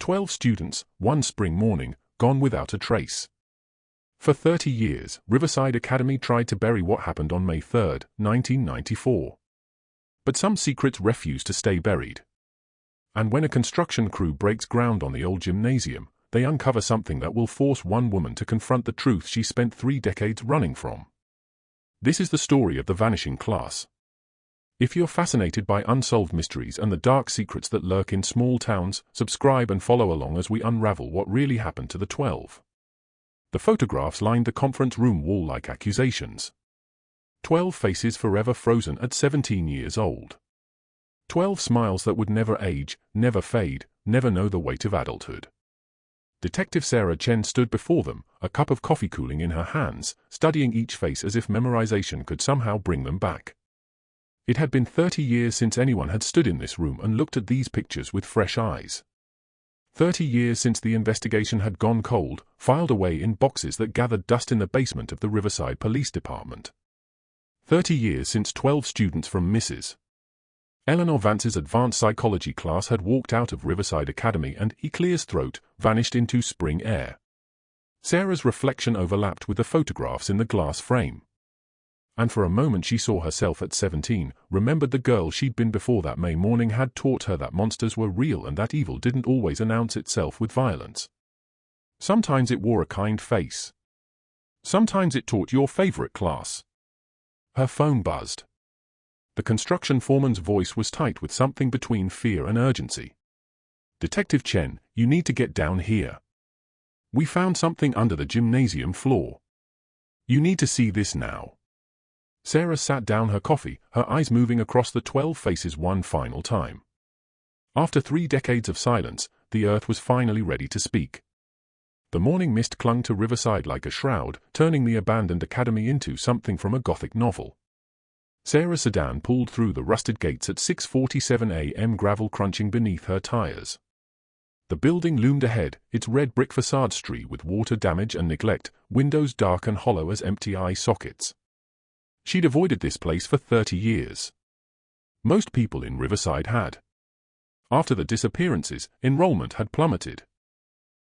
12 students, one spring morning, gone without a trace. For 30 years, Riverside Academy tried to bury what happened on May 3, 1994. But some secrets refuse to stay buried. And when a construction crew breaks ground on the old gymnasium, they uncover something that will force one woman to confront the truth she spent 3 decades running from. This is the story of the vanishing class. If you're fascinated by unsolved mysteries and the dark secrets that lurk in small towns, subscribe and follow along as we unravel what really happened to the 12. The photographs lined the conference room wall like accusations. 12 faces forever frozen at 17 years old. 12 smiles that would never age, never fade, never know the weight of adulthood. Detective Sarah Chen stood before them, a cup of coffee cooling in her hands, studying each face as if memorization could somehow bring them back. It had been 30 years since anyone had stood in this room and looked at these pictures with fresh eyes. 30 years since the investigation had gone cold, filed away in boxes that gathered dust in the basement of the Riverside Police Department. 30 years since 12 students from Mrs. Eleanor Vance's advanced psychology class had walked out of Riverside Academy and, he clears throat, vanished into spring air. Sarah's reflection overlapped with the photographs in the glass frame. And for a moment she saw herself at 17, remembered the girl she'd been before that May morning had taught her that monsters were real and that evil didn't always announce itself with violence. Sometimes it wore a kind face. Sometimes it taught your favorite class. Her phone buzzed. The construction foreman's voice was tight with something between fear and urgency. "Detective Chen, you need to get down here. We found something under the gymnasium floor. You need to see this now." Sarah sat down her coffee, her eyes moving across the 12 faces one final time. After 3 decades of silence, the earth was finally ready to speak. The morning mist clung to Riverside like a shroud, turning the abandoned academy into something from a Gothic novel. Sarah's sedan pulled through the rusted gates at 6:47 a.m., gravel crunching beneath her tires. The building loomed ahead, its red brick facade streaked with water damage and neglect, windows dark and hollow as empty eye sockets. She'd avoided this place for 30 years. Most people in Riverside had. After the disappearances, enrollment had plummeted.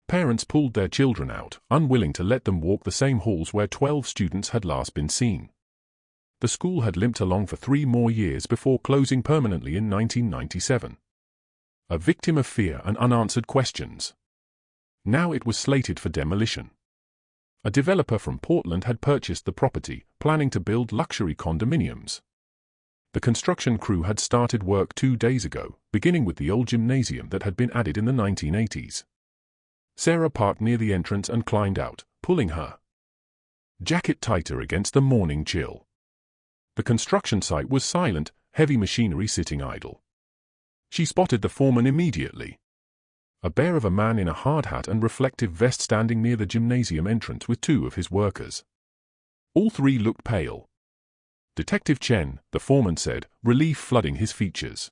Parents pulled their children out, unwilling to let them walk the same halls where 12 students had last been seen. The school had limped along for 3 more years before closing permanently in 1997. A victim of fear and unanswered questions. Now it was slated for demolition. A developer from Portland had purchased the property, planning to build luxury condominiums. The construction crew had started work 2 days ago, beginning with the old gymnasium that had been added in the 1980s. Sarah parked near the entrance and climbed out, pulling her jacket tighter against the morning chill. The construction site was silent, heavy machinery sitting idle. She spotted the foreman immediately. A bear of a man in a hard hat and reflective vest standing near the gymnasium entrance with 2 of his workers. All 3 looked pale. "Detective Chen," the foreman said, relief flooding his features.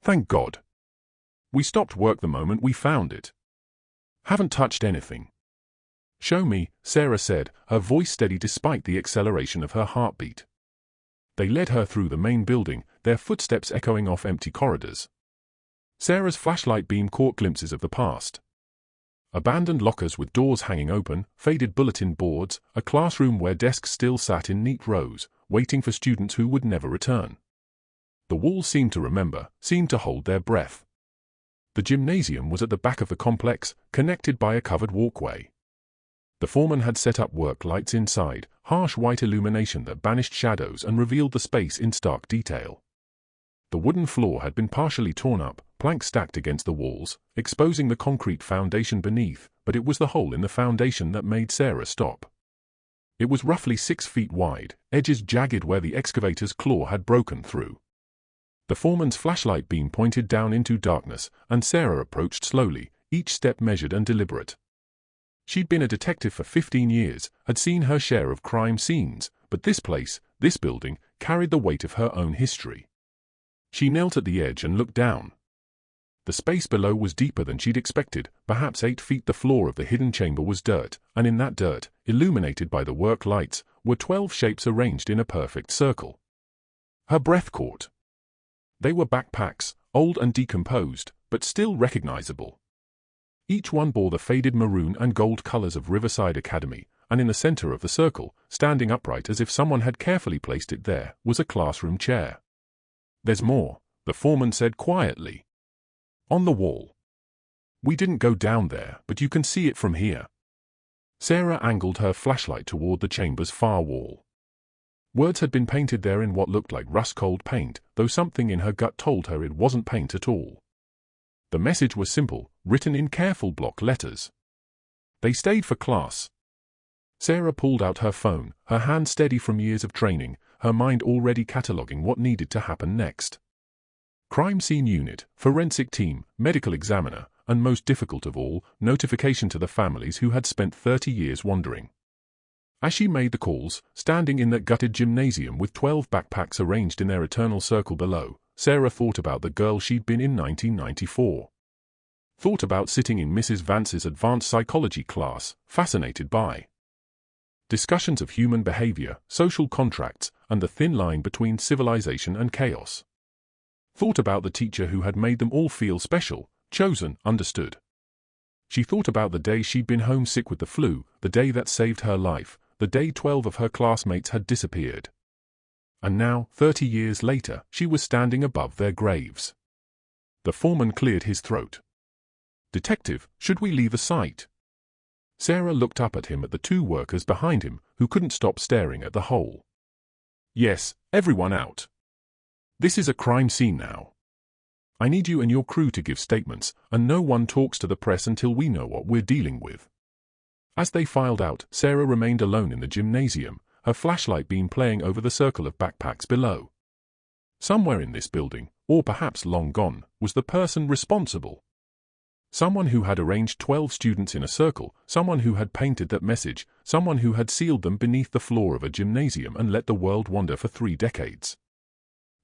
"Thank God. We stopped work the moment we found it. Haven't touched anything." "Show me," Sarah said, her voice steady despite the acceleration of her heartbeat. They led her through the main building, their footsteps echoing off empty corridors. Sarah's flashlight beam caught glimpses of the past. Abandoned lockers with doors hanging open, faded bulletin boards, a classroom where desks still sat in neat rows, waiting for students who would never return. The walls seemed to remember, seemed to hold their breath. The gymnasium was at the back of the complex, connected by a covered walkway. The foreman had set up work lights inside, harsh white illumination that banished shadows and revealed the space in stark detail. The wooden floor had been partially torn up, planks stacked against the walls, exposing the concrete foundation beneath, but it was the hole in the foundation that made Sarah stop. It was roughly 6 feet wide, edges jagged where the excavator's claw had broken through. The foreman's flashlight beam pointed down into darkness, and Sarah approached slowly, each step measured and deliberate. She'd been a detective for 15 years, had seen her share of crime scenes, but this place, this building, carried the weight of her own history. She knelt at the edge and looked down. The space below was deeper than she'd expected, perhaps 8 feet. The floor of the hidden chamber was dirt, and in that dirt, illuminated by the work lights, were 12 shapes arranged in a perfect circle. Her breath caught. They were backpacks, old and decomposed, but still recognizable. Each one bore the faded maroon and gold colors of Riverside Academy, and in the center of the circle, standing upright as if someone had carefully placed it there, was a classroom chair. "There's more," the foreman said quietly. "On the wall. We didn't go down there, but you can see it from here." Sarah angled her flashlight toward the chamber's far wall. Words had been painted there in what looked like rust-cold paint, though something in her gut told her it wasn't paint at all. The message was simple, written in careful block letters. "They stayed for class." Sarah pulled out her phone, her hand steady from years of training, her mind already cataloging what needed to happen next. Crime scene unit, forensic team, medical examiner, and most difficult of all, notification to the families who had spent 30 years wandering. As she made the calls, standing in that gutted gymnasium with 12 backpacks arranged in their eternal circle below, Sarah thought about the girl she'd been in 1994. Thought about sitting in Mrs. Vance's advanced psychology class, fascinated by discussions of human behavior, social contracts, and the thin line between civilization and chaos. Thought about the teacher who had made them all feel special, chosen, understood. She thought about the day she'd been homesick with the flu, the day that saved her life, the day 12 of her classmates had disappeared. And now, 30 years later, she was standing above their graves. The foreman cleared his throat. "Detective, should we leave the site?" Sarah looked up at him at the two workers behind him, who couldn't stop staring at the hole. "Yes, everyone out. This is a crime scene now. I need you and your crew to give statements, and no one talks to the press until we know what we're dealing with." As they filed out, Sarah remained alone in the gymnasium, her flashlight beam playing over the circle of backpacks below. Somewhere in this building, or perhaps long gone, was the person responsible. Someone who had arranged 12 students in a circle, someone who had painted that message, someone who had sealed them beneath the floor of a gymnasium and let the world wander for 3 decades.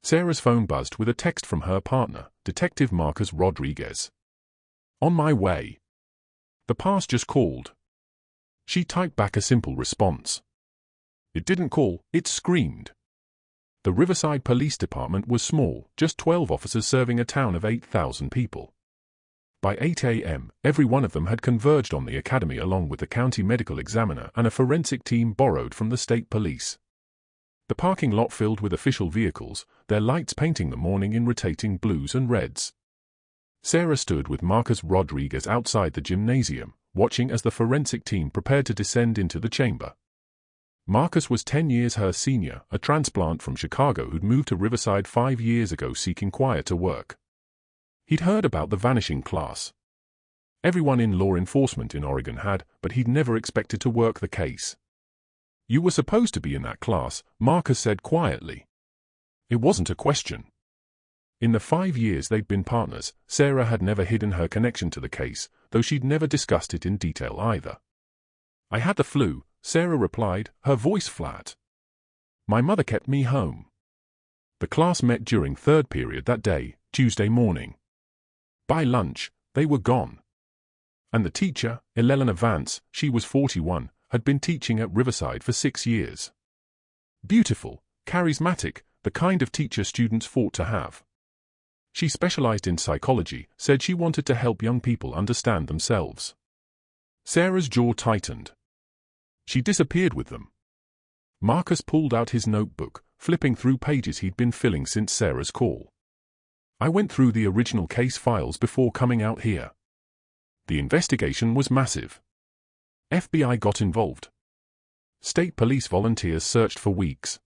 Sarah's phone buzzed with a text from her partner, Detective Marcus Rodriguez. "On my way. The pass just called." She typed back a simple response. It didn't call, it screamed. The Riverside Police Department was small, just 12 officers serving a town of 8,000 people. By 8 a.m., every one of them had converged on the academy along with the county medical examiner and a forensic team borrowed from the state police. The parking lot filled with official vehicles, their lights painting the morning in rotating blues and reds. Sarah stood with Marcus Rodriguez outside the gymnasium, watching as the forensic team prepared to descend into the chamber. Marcus was 10 years her senior, a transplant from Chicago who'd moved to Riverside 5 years ago seeking quieter work. He'd heard about the vanishing class. Everyone in law enforcement in Oregon had, but he'd never expected to work the case. "You were supposed to be in that class," Marcus said quietly. It wasn't a question. In the 5 years they'd been partners, Sarah had never hidden her connection to the case, though she'd never discussed it in detail either. "I had the flu," Sarah replied, her voice flat. "My mother kept me home." The class met during third period that day, Tuesday morning. By lunch, they were gone. And the teacher, Elena Vance, she was 41, had been teaching at Riverside for 6 years. Beautiful, charismatic, the kind of teacher students fought to have. She specialized in psychology, said she wanted to help young people understand themselves. Sarah's jaw tightened. She disappeared with them. Marcus pulled out his notebook, flipping through pages he'd been filling since Sarah's call. "I went through the original case files before coming out here. The investigation was massive. FBI got involved. State police volunteers searched for weeks.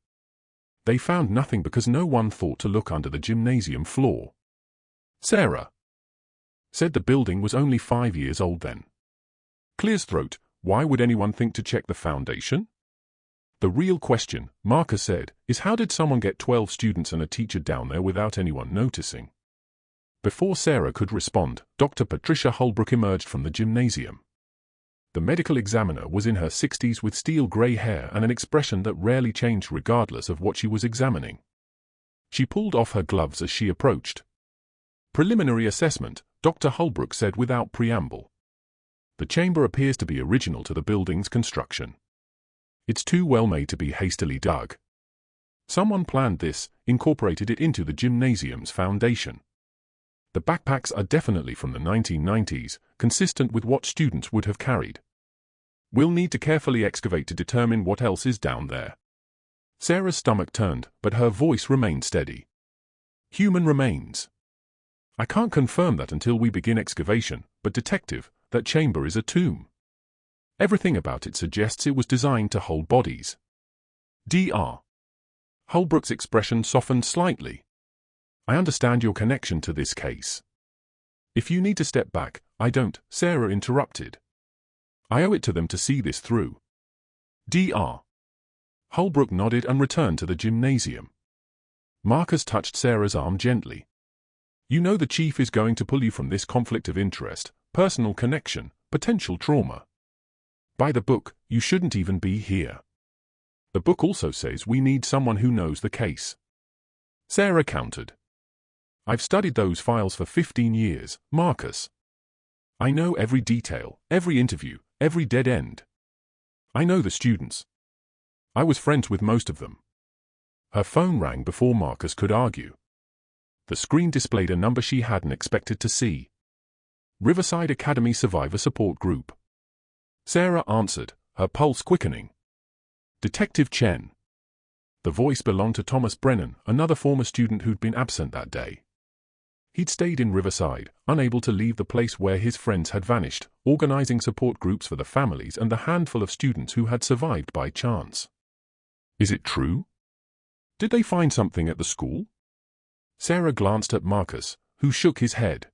They found nothing because no one thought to look under the gymnasium floor." Sarah said the building was only 5 years old then. Clears throat, why would anyone think to check the foundation? "The real question," Marcus said, "is how did someone get 12 students and a teacher down there without anyone noticing?" Before Sarah could respond, Dr. Patricia Holbrook emerged from the gymnasium. The medical examiner was in her 60s with steel-gray hair and an expression that rarely changed regardless of what she was examining. She pulled off her gloves as she approached. "Preliminary assessment," Dr. Holbrook said without preamble. "The chamber appears to be original to the building's construction. It's too well made to be hastily dug. Someone planned this, incorporated it into the gymnasium's foundation. The backpacks are definitely from the 1990s, consistent with what students would have carried. We'll need to carefully excavate to determine what else is down there. Sarah's stomach turned, but her voice remained steady. Human remains. I can't confirm that until we begin excavation, but detective, that chamber is a tomb. Everything about it suggests it was designed to hold bodies. Dr. Holbrook's expression softened slightly. I understand your connection to this case. If you need to step back, I don't, Sarah interrupted. I owe it to them to see this through. Dr. Holbrook nodded and returned to the gymnasium. Marcus touched Sarah's arm gently. You know the chief is going to pull you from this conflict of interest, personal connection, potential trauma. By the book, you shouldn't even be here. The book also says we need someone who knows the case. Sarah countered. I've studied those files for 15 years, Marcus. I know every detail, every interview, every dead end. I know the students. I was friends with most of them. Her phone rang before Marcus could argue. The screen displayed a number she hadn't expected to see. Riverside Academy Survivor Support Group. Sarah answered, her pulse quickening. Detective Chen. The voice belonged to Thomas Brennan, another former student who'd been absent that day. He'd stayed in Riverside, unable to leave the place where his friends had vanished, organizing support groups for the families and the handful of students who had survived by chance. Is it true? Did they find something at the school? Sarah glanced at Marcus, who shook his head.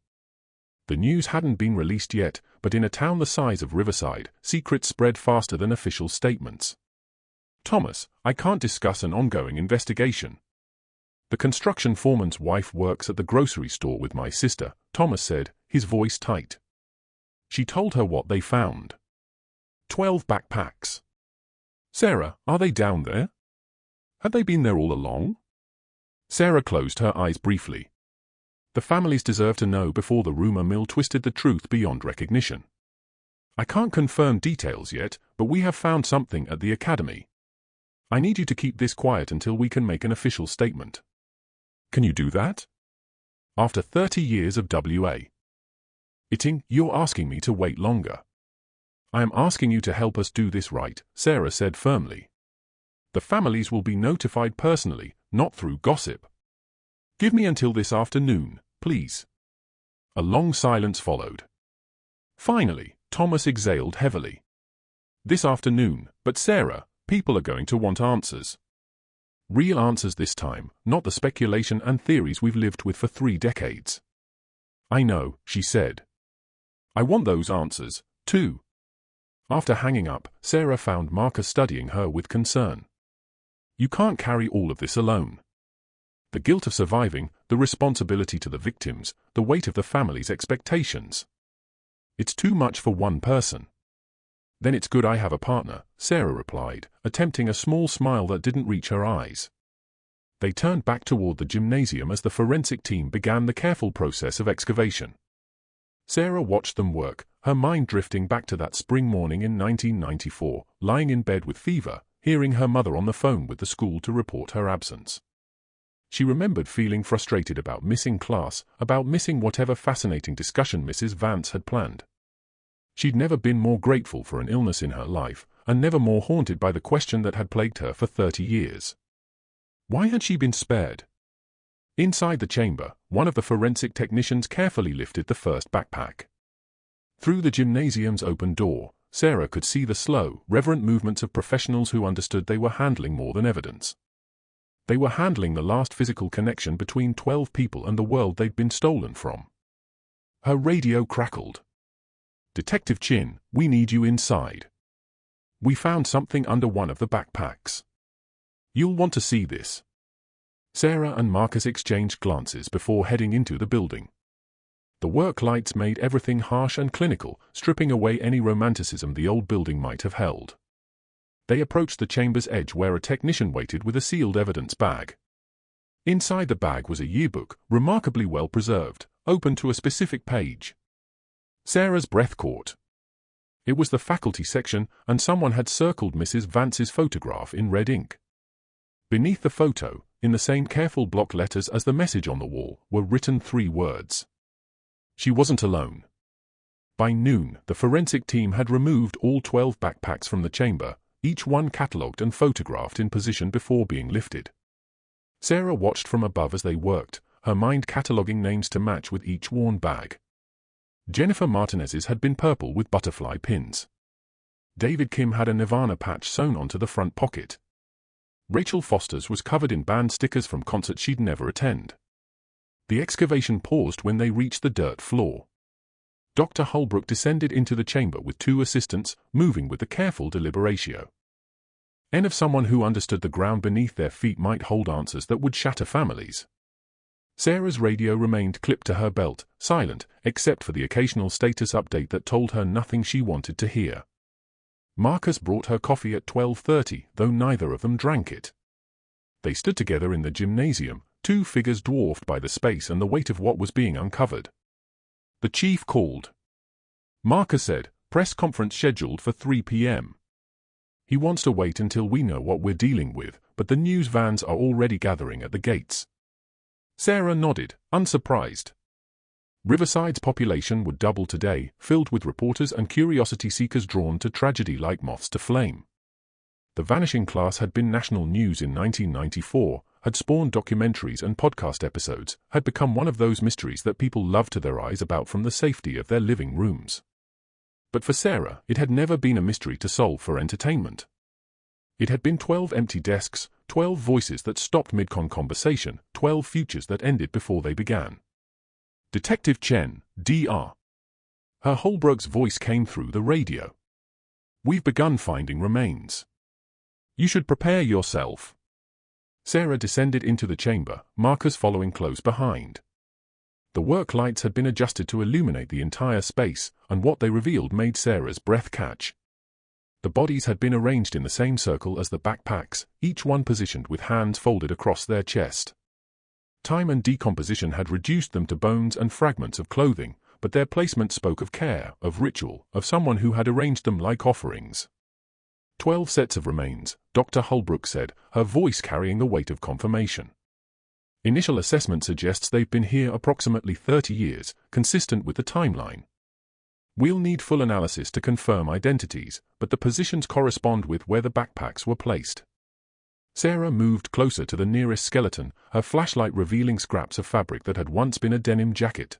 The news hadn't been released yet, but in a town the size of Riverside, secrets spread faster than official statements. Thomas, I can't discuss an ongoing investigation. The construction foreman's wife works at the grocery store with my sister, Thomas said, his voice tight. She told her what they found. 12 backpacks. Sarah, are they down there? Had they been there all along? Sarah closed her eyes briefly. The families deserve to know before the rumor mill twisted the truth beyond recognition. I can't confirm details yet, but we have found something at the academy. I need you to keep this quiet until we can make an official statement. Can you do that? After 30 years of W.A. Itting, you're asking me to wait longer. I am asking you to help us do this right, Sarah said firmly. The families will be notified personally, not through gossip. Give me until this afternoon, please. A long silence followed. Finally, Thomas exhaled heavily. This afternoon, but Sarah, people are going to want answers. Real answers this time, not the speculation and theories we've lived with for 3 decades. I know, she said. I want those answers, too. After hanging up, Sarah found Marcus studying her with concern. You can't carry all of this alone. The guilt of surviving, the responsibility to the victims, the weight of the family's expectations. It's too much for one person. Then it's good I have a partner, Sarah replied, attempting a small smile that didn't reach her eyes. They turned back toward the gymnasium as the forensic team began the careful process of excavation. Sarah watched them work, her mind drifting back to that spring morning in 1994, lying in bed with fever, hearing her mother on the phone with the school to report her absence. She remembered feeling frustrated about missing class, about missing whatever fascinating discussion Mrs. Vance had planned. She'd never been more grateful for an illness in her life, and never more haunted by the question that had plagued her for 30 years. Why had she been spared? Inside the chamber, one of the forensic technicians carefully lifted the first backpack. Through the gymnasium's open door, Sarah could see the slow, reverent movements of professionals who understood they were handling more than evidence. They were handling the last physical connection between 12 people and the world they'd been stolen from. Her radio crackled. Detective Chin, we need you inside. We found something under one of the backpacks. You'll want to see this. Sarah and Marcus exchanged glances before heading into the building. The work lights made everything harsh and clinical, stripping away any romanticism the old building might have held. They approached the chamber's edge where a technician waited with a sealed evidence bag. Inside the bag was a yearbook, remarkably well preserved, open to a specific page. Sarah's breath caught. It was the faculty section, and someone had circled Mrs. Vance's photograph in red ink. Beneath the photo, in the same careful block letters as the message on the wall, were written 3 words. She wasn't alone. By noon, the forensic team had removed all 12 backpacks from the chamber, each one catalogued and photographed in position before being lifted. Sarah watched from above as they worked, her mind cataloguing names to match with each worn bag. Jennifer Martinez's had been purple with butterfly pins. David Kim had a Nirvana patch sewn onto the front pocket. Rachel Foster's was covered in band stickers from concerts she'd never attend. The excavation paused when they reached the dirt floor. Dr. Holbrook descended into the chamber with 2 assistants, moving with a careful deliberatio. Of someone who understood the ground beneath their feet might hold answers that would shatter families. Sarah's radio remained clipped to her belt, silent, except for the occasional status update that told her nothing she wanted to hear. Marcus brought her coffee at 12:30, though neither of them drank it. They stood together in the gymnasium, 2 figures dwarfed by the space and the weight of what was being uncovered. The chief called. Marcus said, "Press conference scheduled for 3 p.m. He wants to wait until we know what we're dealing with, but the news vans are already gathering at the gates." Sarah nodded, unsurprised. Riverside's population would double today, filled with reporters and curiosity seekers drawn to tragedy like moths to flame. The Vanishing Class had been national news in 1994, had spawned documentaries and podcast episodes, had become one of those mysteries that people loved to their eyes about from the safety of their living rooms. But for Sarah, it had never been a mystery to solve for entertainment. It had been 12 empty desks, 12 voices that stopped mid-conversation, 12 futures that ended before they began. Detective Chen, Dr. Her Holbrook's voice came through the radio. "We've begun finding remains. You should prepare yourself." Sarah descended into the chamber, Marcus following close behind. The work lights had been adjusted to illuminate the entire space, and what they revealed made Sarah's breath catch. The bodies had been arranged in the same circle as the backpacks, each one positioned with hands folded across their chest. Time and decomposition had reduced them to bones and fragments of clothing, but their placement spoke of care, of ritual, of someone who had arranged them like offerings. 12 sets of remains, Dr. Holbrook said, her voice carrying the weight of confirmation. Initial assessment suggests they've been here approximately 30 years, consistent with the timeline. We'll need full analysis to confirm identities, but the positions correspond with where the backpacks were placed. Sarah moved closer to the nearest skeleton, her flashlight revealing scraps of fabric that had once been a denim jacket.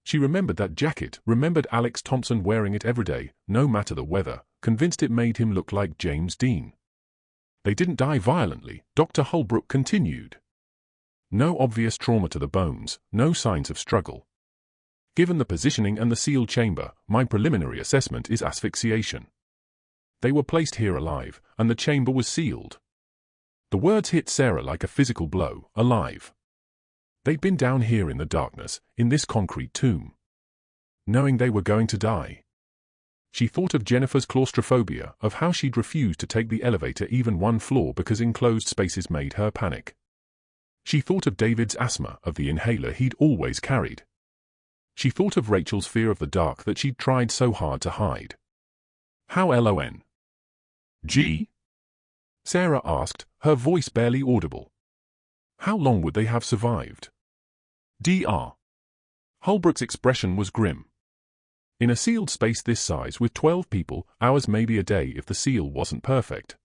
She remembered that jacket, remembered Alex Thompson wearing it every day, no matter the weather, convinced it made him look like James Dean. They didn't die violently, Dr. Holbrook continued. No obvious trauma to the bones, no signs of struggle. Given the positioning and the sealed chamber, my preliminary assessment is asphyxiation. They were placed here alive, and the chamber was sealed. The words hit Sarah like a physical blow, alive. They'd been down here in the darkness, in this concrete tomb, knowing they were going to die. She thought of Jennifer's claustrophobia, of how she'd refused to take the elevator even one floor because enclosed spaces made her panic. She thought of David's asthma, of the inhaler he'd always carried. She thought of Rachel's fear of the dark that she'd tried so hard to hide. "How long?" Sarah asked, her voice barely audible. How long would they have survived? Dr. Holbrook's expression was grim. In a sealed space this size with 12 people, hours maybe a day if the seal wasn't perfect.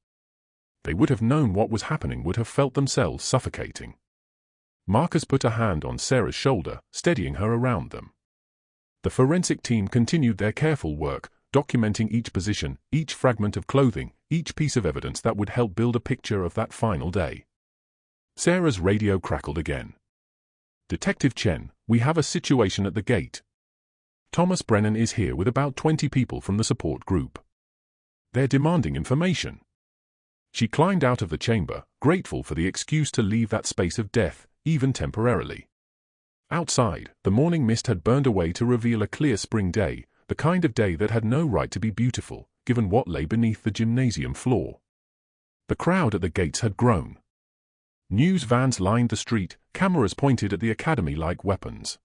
They would have known what was happening, would have felt themselves suffocating. Marcus put a hand on Sarah's shoulder, steadying her around them. The forensic team continued their careful work, documenting each position, each fragment of clothing, each piece of evidence that would help build a picture of that final day. Sarah's radio crackled again. "Detective Chen, we have a situation at the gate. Thomas Brennan is here with about 20 people from the support group. They're demanding information." She climbed out of the chamber, grateful for the excuse to leave that space of death, even temporarily. Outside, the morning mist had burned away to reveal a clear spring day, the kind of day that had no right to be beautiful, given what lay beneath the gymnasium floor. The crowd at the gates had grown. News vans lined the street, cameras pointed at the academy like weapons.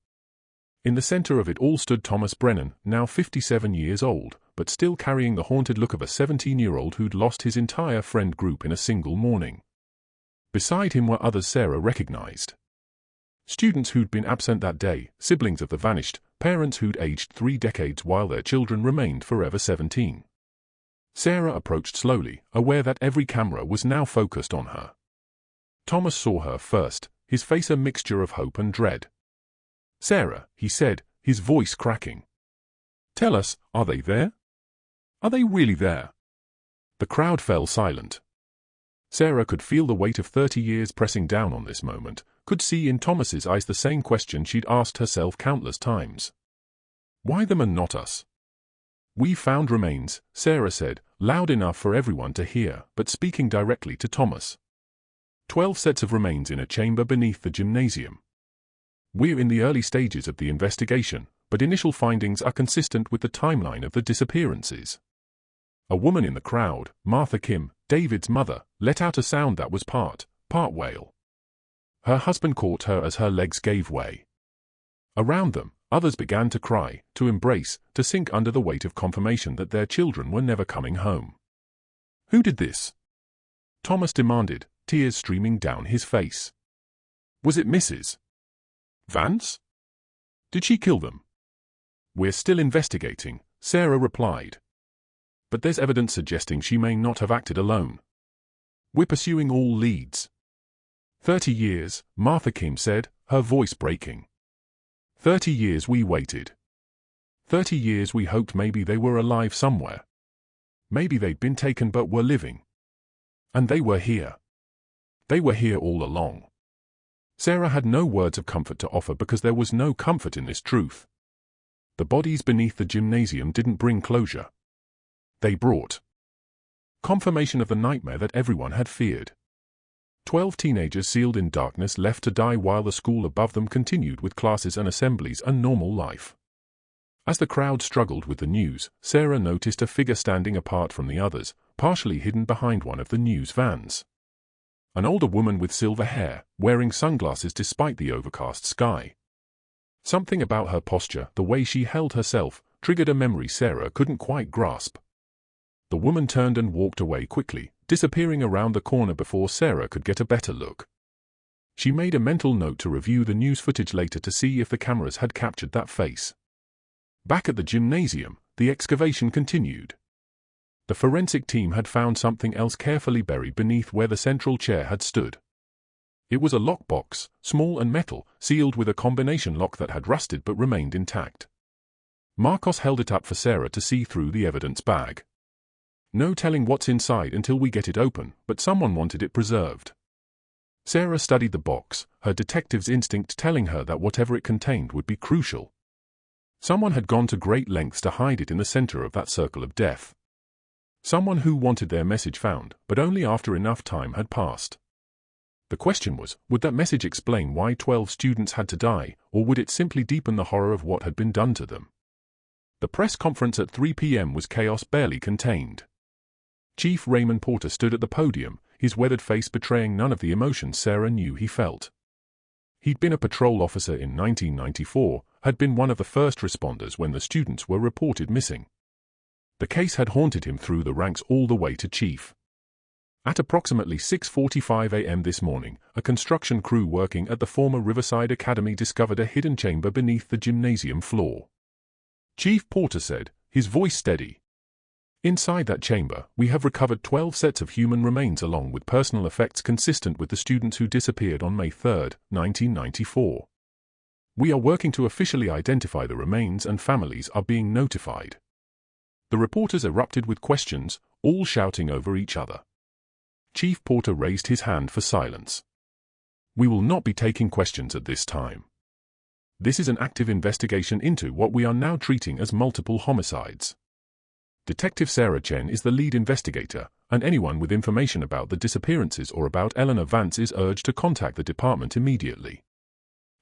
In the center of it all stood Thomas Brennan, now 57 years old, but still carrying the haunted look of a 17-year-old who'd lost his entire friend group in a single morning. Beside him were others Sarah recognized. Students who'd been absent that day, siblings of the vanished, parents who'd aged 3 decades while their children remained forever 17. Sarah approached slowly, aware that every camera was now focused on her. Thomas saw her first, his face a mixture of hope and dread. "Sarah," he said, his voice cracking. "Tell us, are they there? Are they really there?" The crowd fell silent. Sarah could feel the weight of 30 years pressing down on this moment, could see in Thomas's eyes the same question she'd asked herself countless times. Why them and not us? "We found remains," Sarah said, loud enough for everyone to hear, but speaking directly to Thomas. 12 sets of remains in a chamber beneath the gymnasium. "We're in the early stages of the investigation, but initial findings are consistent with the timeline of the disappearances." A woman in the crowd, Martha Kim, David's mother, let out a sound that was part wail. Her husband caught her as her legs gave way. Around them, others began to cry, to embrace, to sink under the weight of confirmation that their children were never coming home. "Who did this?" Thomas demanded, tears streaming down his face. "Was it Mrs. Vance? Did she kill them?" "We're still investigating," Sarah replied. "But there's evidence suggesting she may not have acted alone. We're pursuing all leads." 30 years, Martha Kim said, her voice breaking. 30 years we waited. 30 years we hoped maybe they were alive somewhere. Maybe they'd been taken but were living. And they were here. They were here all along. Sarah had no words of comfort to offer because there was no comfort in this truth. The bodies beneath the gymnasium didn't bring closure. They brought confirmation of the nightmare that everyone had feared. 12 teenagers sealed in darkness left to die while the school above them continued with classes and assemblies and normal life. As the crowd struggled with the news, Sarah noticed a figure standing apart from the others, partially hidden behind one of the news vans. An older woman with silver hair, wearing sunglasses despite the overcast sky. Something about her posture, the way she held herself, triggered a memory Sarah couldn't quite grasp. The woman turned and walked away quickly, disappearing around the corner before Sarah could get a better look. She made a mental note to review the news footage later to see if the cameras had captured that face. Back at the gymnasium, the excavation continued. The forensic team had found something else carefully buried beneath where the central chair had stood. It was a lockbox, small and metal, sealed with a combination lock that had rusted but remained intact. Marcos held it up for Sarah to see through the evidence bag. "No telling what's inside until we get it open, but someone wanted it preserved." Sarah studied the box, her detective's instinct telling her that whatever it contained would be crucial. Someone had gone to great lengths to hide it in the center of that circle of death. Someone who wanted their message found, but only after enough time had passed. The question was, would that message explain why 12 students had to die, or would it simply deepen the horror of what had been done to them? The press conference at 3 p.m. was chaos barely contained. Chief Raymond Porter stood at the podium, his weathered face betraying none of the emotions Sarah knew he felt. He'd been a patrol officer in 1994, had been one of the first responders when the students were reported missing. The case had haunted him through the ranks all the way to chief. At approximately 6:45 a.m. this morning, a construction crew working at the former Riverside Academy discovered a hidden chamber beneath the gymnasium floor. Chief Porter said, his voice steady. "Inside that chamber, we have recovered 12 sets of human remains along with personal effects consistent with the students who disappeared on May 3, 1994. We are working to officially identify the remains and families are being notified." The reporters erupted with questions, all shouting over each other. Chief Porter raised his hand for silence. "We will not be taking questions at this time. This is an active investigation into what we are now treating as multiple homicides. Detective Sarah Chen is the lead investigator, and anyone with information about the disappearances or about Eleanor Vance is urged to contact the department immediately."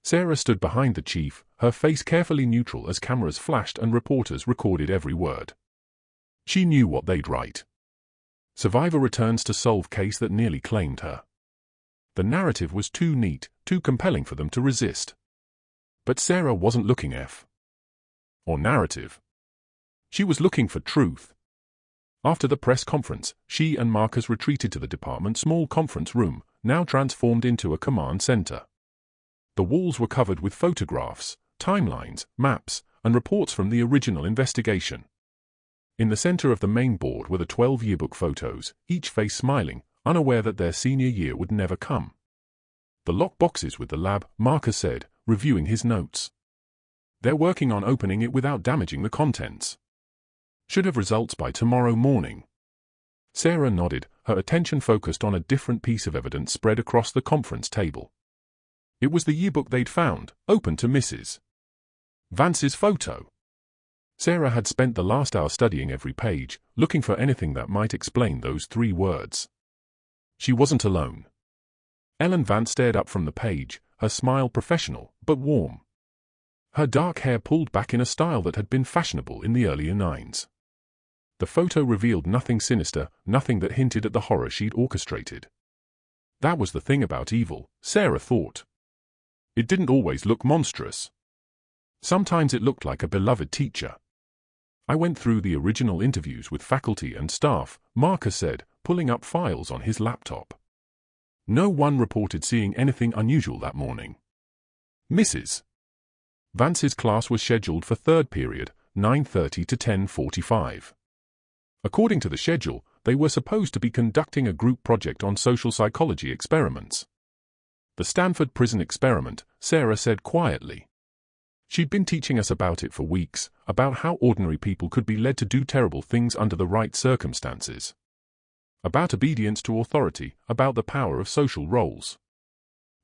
Sarah stood behind the chief, her face carefully neutral as cameras flashed and reporters recorded every word. She knew what they'd write. Survivor returns to solve case that nearly claimed her. The narrative was too neat, too compelling for them to resist. But Sarah wasn't looking or narrative. She was looking for truth. After the press conference, she and Marcus retreated to the department's small conference room, now transformed into a command center. The walls were covered with photographs, timelines, maps, and reports from the original investigation. In the center of the main board were the 12 yearbook photos, each face smiling, unaware that their senior year would never come. The lock boxes with the lab, Marcus said, reviewing his notes. They're working on opening it without damaging the contents. Should have results by tomorrow morning. Sarah nodded, her attention focused on a different piece of evidence spread across the conference table. It was the yearbook they'd found, open to Mrs. Vance's photo. Sarah had spent the last hour studying every page, looking for anything that might explain those 3 words. She wasn't alone. Ellen Vance stared up from the page, her smile professional, but warm. Her dark hair pulled back in a style that had been fashionable in the earlier 90s. The photo revealed nothing sinister, nothing that hinted at the horror she'd orchestrated. That was the thing about evil, Sarah thought. It didn't always look monstrous. Sometimes it looked like a beloved teacher. I went through the original interviews with faculty and staff, Marcus said, pulling up files on his laptop. No one reported seeing anything unusual that morning. Mrs. Vance's class was scheduled for third period, 9:30 to 10:45. According to the schedule, they were supposed to be conducting a group project on social psychology experiments. The Stanford prison experiment, Sarah said quietly. She'd been teaching us about it for weeks, about how ordinary people could be led to do terrible things under the right circumstances. About obedience to authority, about the power of social roles.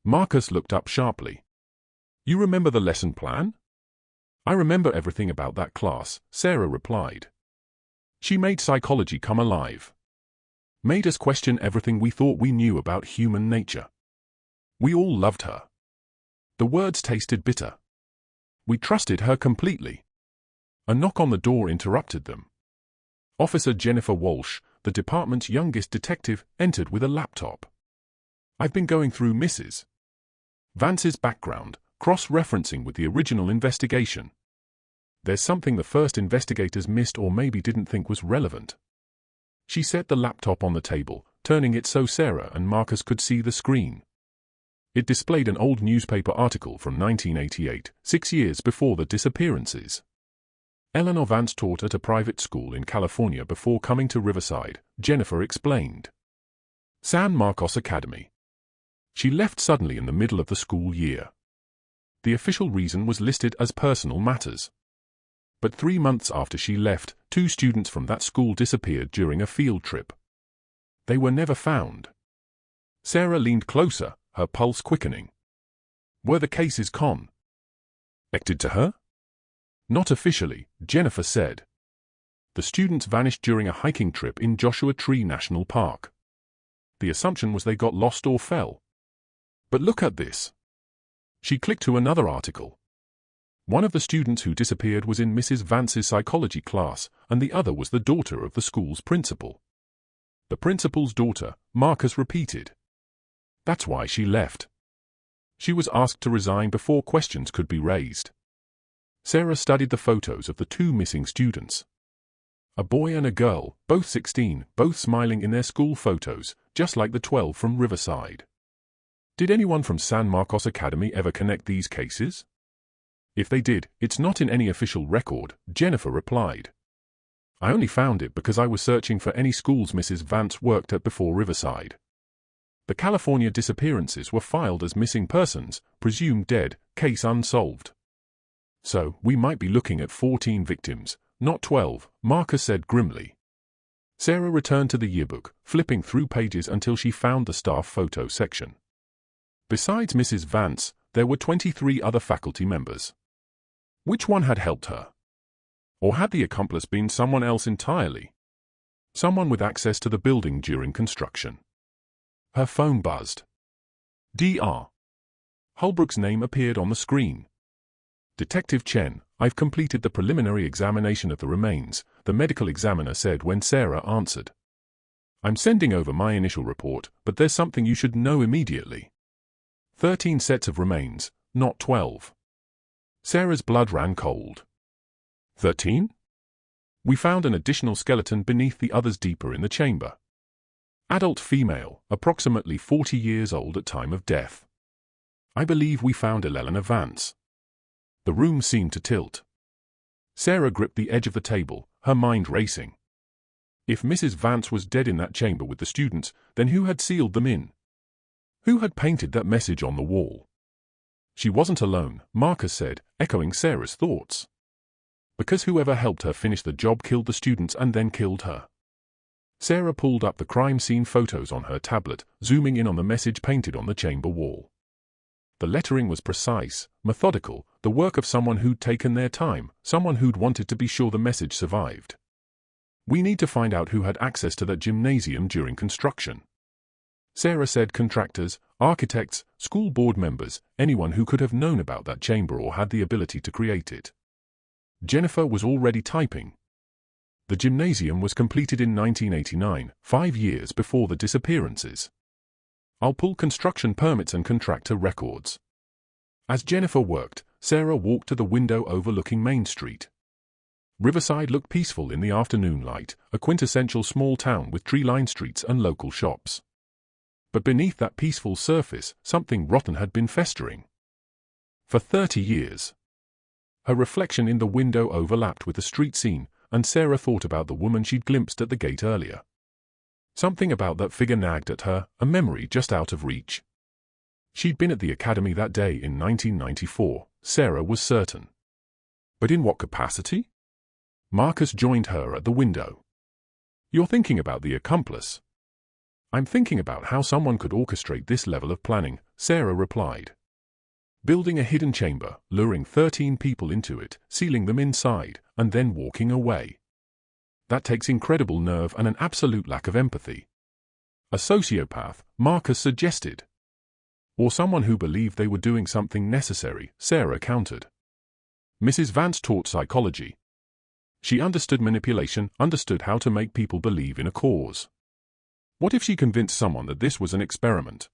Marcus looked up sharply. You remember the lesson plan? I remember everything about that class, Sarah replied. She made psychology come alive. Made us question everything we thought we knew about human nature. We all loved her. The words tasted bitter. We trusted her completely. A knock on the door interrupted them. Officer Jennifer Walsh, the department's youngest detective, entered with a laptop. I've been going through Mrs. Vance's background, cross-referencing with the original investigation. There's something the first investigators missed or maybe didn't think was relevant. She set the laptop on the table, turning it so Sarah and Marcus could see the screen. It displayed an old newspaper article from 1988, 6 years before the disappearances. Eleanor Vance taught at a private school in California before coming to Riverside, Jennifer explained. San Marcos Academy. She left suddenly in the middle of the school year. The official reason was listed as personal matters. But 3 months after she left, 2 students from that school disappeared during a field trip. They were never found. Sarah leaned closer, her pulse quickening. Were the cases connected to her? Not officially, Jennifer said. The students vanished during a hiking trip in Joshua Tree National Park. The assumption was they got lost or fell. But look at this. She clicked to another article. One of the students who disappeared was in Mrs. Vance's psychology class, and the other was the daughter of the school's principal. The principal's daughter, Marcus repeated. That's why she left. She was asked to resign before questions could be raised. Sarah studied the photos of the 2 missing students. A boy and a girl, both 16, both smiling in their school photos, just like the 12 from Riverside. Did anyone from San Marcos Academy ever connect these cases? If they did, it's not in any official record, Jennifer replied. I only found it because I was searching for any schools Mrs. Vance worked at before Riverside. The California disappearances were filed as missing persons, presumed dead, case unsolved. So, we might be looking at 14 victims, not 12, Marcus said grimly. Sarah returned to the yearbook, flipping through pages until she found the staff photo section. Besides Mrs. Vance, there were 23 other faculty members. Which one had helped her? Or had the accomplice been someone else entirely? Someone with access to the building during construction. Her phone buzzed. Dr. Holbrook's name appeared on the screen. Detective Chen, I've completed the preliminary examination of the remains, the medical examiner said when Sarah answered. I'm sending over my initial report, but there's something you should know immediately. 13 sets of remains, not 12. Sarah's blood ran cold. 13? We found an additional skeleton beneath the others deeper in the chamber. Adult female, approximately 40 years old at time of death. I believe we found Elena Vance. The room seemed to tilt. Sarah gripped the edge of the table, her mind racing. If Mrs. Vance was dead in that chamber with the students, then who had sealed them in? Who had painted that message on the wall? She wasn't alone, Marcus said, echoing Sarah's thoughts. Because whoever helped her finish the job killed the students and then killed her. Sarah pulled up the crime scene photos on her tablet, zooming in on the message painted on the chamber wall. The lettering was precise, methodical, the work of someone who'd taken their time, someone who'd wanted to be sure the message survived. We need to find out who had access to that gymnasium during construction. Sarah said contractors, architects, school board members, anyone who could have known about that chamber or had the ability to create it. Jennifer was already typing. The gymnasium was completed in 1989, 5 years before the disappearances. I'll pull construction permits and contractor records. As Jennifer worked, Sarah walked to the window overlooking Main Street. Riverside looked peaceful in the afternoon light, a quintessential small town with tree-lined streets and local shops. But beneath that peaceful surface, something rotten had been festering. For 30 years. Her reflection in the window overlapped with the street scene, and Sarah thought about the woman she'd glimpsed at the gate earlier. Something about that figure nagged at her, a memory just out of reach. She'd been at the academy that day in 1994, Sarah was certain. But in what capacity? Marcus joined her at the window. You're thinking about the accomplice. I'm thinking about how someone could orchestrate this level of planning, Sarah replied. Building a hidden chamber, luring 13 people into it, sealing them inside, and then walking away. That takes incredible nerve and an absolute lack of empathy. A sociopath, Marcus suggested. Or someone who believed they were doing something necessary, Sarah countered. Mrs. Vance taught psychology. She understood manipulation, understood how to make people believe in a cause. What if she convinced someone that this was an experiment?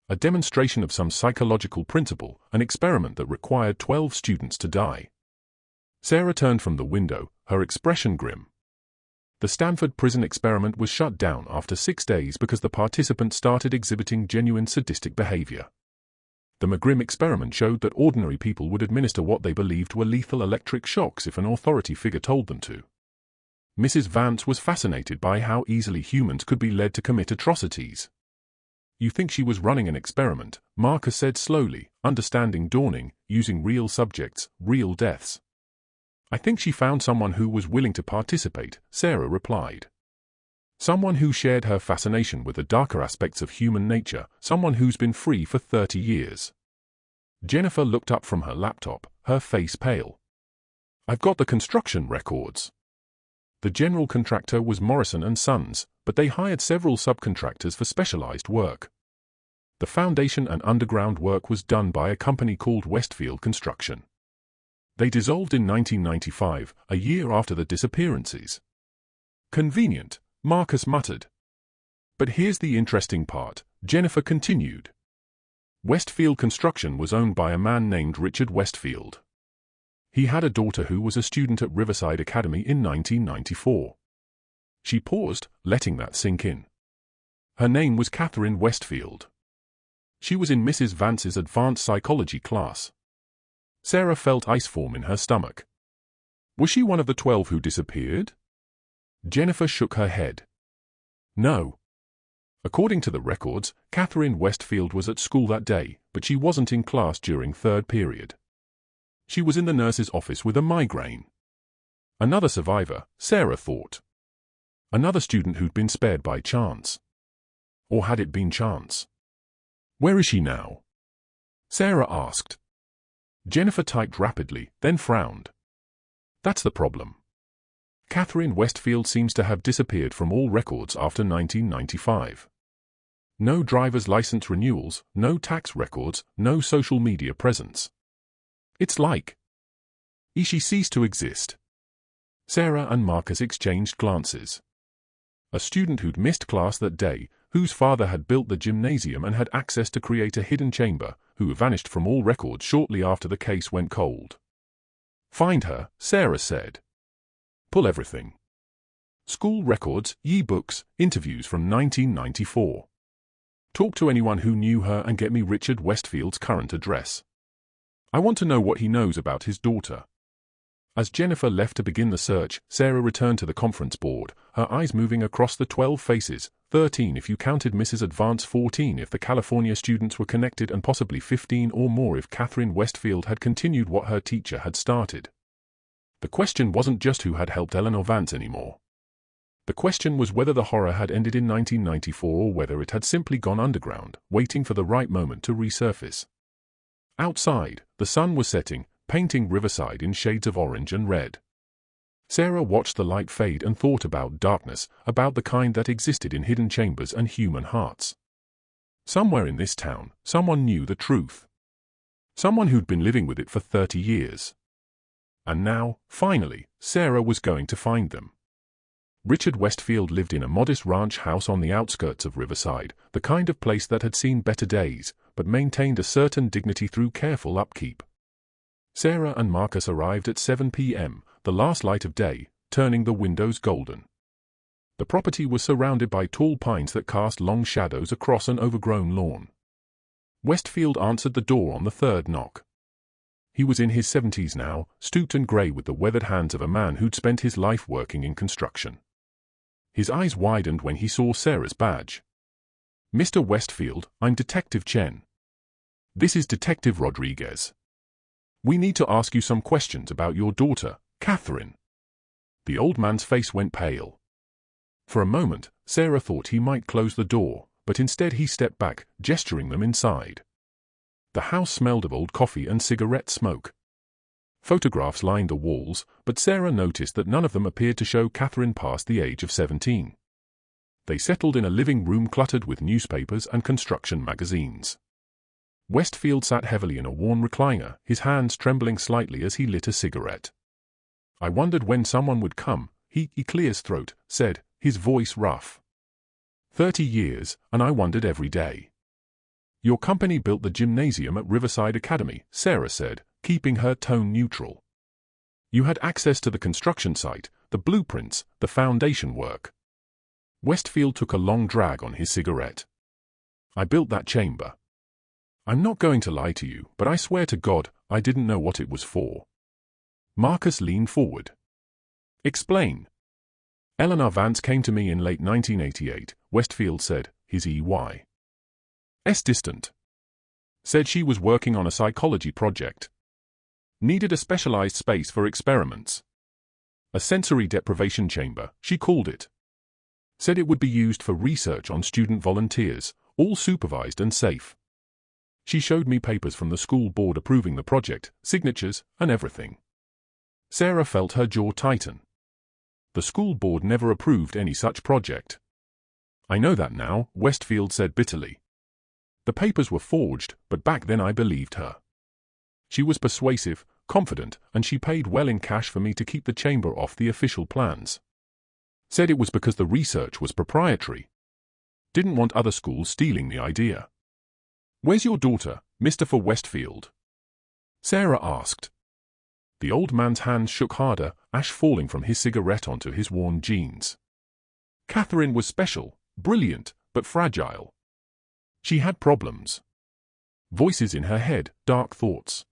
A demonstration of some psychological principle, an experiment that required 12 students to die. Sarah turned from the window, her expression grim. The Stanford prison experiment was shut down after 6 days because the participants started exhibiting genuine sadistic behavior. The McGrim experiment showed that ordinary people would administer what they believed were lethal electric shocks if an authority figure told them to. Mrs. Vance was fascinated by how easily humans could be led to commit atrocities. You think she was running an experiment, Marcus said slowly, understanding dawning, using real subjects, real deaths. I think she found someone who was willing to participate, Sarah replied. Someone who shared her fascination with the darker aspects of human nature, someone who's been free for 30 years. Jennifer looked up from her laptop, her face pale. I've got the construction records. The general contractor was Morrison & Sons, but they hired several subcontractors for specialized work. The foundation and underground work was done by a company called Westfield Construction. They dissolved in 1995, a year after the disappearances. Convenient, Marcus muttered. But here's the interesting part, Jennifer continued. Westfield Construction was owned by a man named Richard Westfield. He had a daughter who was a student at Riverside Academy in 1994. She paused, letting that sink in. Her name was Catherine Westfield. She was in Mrs. Vance's advanced psychology class. Sarah felt ice form in her stomach. Was she one of the 12 who disappeared? Jennifer shook her head. No. According to the records, Catherine Westfield was at school that day, but she wasn't in class during third period. She was in the nurse's office with a migraine. Another survivor, Sarah thought. Another student who'd been spared by chance. Or had it been chance? Where is she now? Sarah asked. Jennifer typed rapidly, then frowned. That's the problem. Catherine Westfield seems to have disappeared from all records after 1995. No driver's license renewals, no tax records, no social media presence. It's like she ceased to exist. Sarah and Marcus exchanged glances. A student who'd missed class that day, whose father had built the gymnasium and had access to create a hidden chamber, who vanished from all records shortly after the case went cold. Find her, Sarah said. Pull everything. School records, ye-books, interviews from 1994. Talk to anyone who knew her and get me Richard Westfield's current address. I want to know what he knows about his daughter." As Jennifer left to begin the search, Sarah returned to the conference board, her eyes moving across the 12 faces, 13 if you counted Mrs. Advance, 14 if the California students were connected, and possibly 15 or more if Catherine Westfield had continued what her teacher had started. The question wasn't just who had helped Eleanor Vance anymore. The question was whether the horror had ended in 1994 or whether it had simply gone underground, waiting for the right moment to resurface. Outside, the sun was setting, painting Riverside in shades of orange and red. Sarah watched the light fade and thought about darkness, about the kind that existed in hidden chambers and human hearts. Somewhere in this town, someone knew the truth. Someone who'd been living with it for 30 years. And now, finally, Sarah was going to find them. Richard Westfield lived in a modest ranch house on the outskirts of Riverside, the kind of place that had seen better days, but maintained a certain dignity through careful upkeep. Sarah and Marcus arrived at 7 p.m., the last light of day, turning the windows golden. The property was surrounded by tall pines that cast long shadows across an overgrown lawn. Westfield answered the door on the third knock. He was in his 70s now, stooped and grey with the weathered hands of a man who'd spent his life working in construction. His eyes widened when he saw Sarah's badge. "Mr. Westfield, I'm Detective Chen. This is Detective Rodriguez. We need to ask you some questions about your daughter, Catherine." The old man's face went pale. For a moment, Sarah thought he might close the door, but instead he stepped back, gesturing them inside. The house smelled of old coffee and cigarette smoke. Photographs lined the walls, but Sarah noticed that none of them appeared to show Catherine past the age of 17. They settled in a living room cluttered with newspapers and construction magazines. Westfield sat heavily in a worn recliner, his hands trembling slightly as he lit a cigarette. "I wondered when someone would come," he cleared his throat, said, his voice rough. 30 years, and I wondered every day." "Your company built the gymnasium at Riverside Academy," Sarah said, keeping her tone neutral. "You had access to the construction site, the blueprints, the foundation work." Westfield took a long drag on his cigarette. "I built that chamber. I'm not going to lie to you, but I swear to God, I didn't know what it was for." Marcus leaned forward. "Explain." "Eleanor Vance came to me in late 1988, Westfield said, his EY's distant. Said she was working on a psychology project. Needed a specialized space for experiments. A sensory deprivation chamber, she called it. Said it would be used for research on student volunteers, all supervised and safe. She showed me papers from the school board approving the project, signatures, and everything." Sarah felt her jaw tighten. The school board never approved any such project. "I know that now," Westfield said bitterly. "The papers were forged, but back then I believed her. She was persuasive, confident, and she paid well in cash for me to keep the chamber off the official plans. Said it was because the research was proprietary. Didn't want other schools stealing the idea." "Where's your daughter, Mr. Westfield?" Sarah asked. The old man's hands shook harder, ash falling from his cigarette onto his worn jeans. "Catherine was special, brilliant, but fragile. She had problems. Voices in her head, dark thoughts.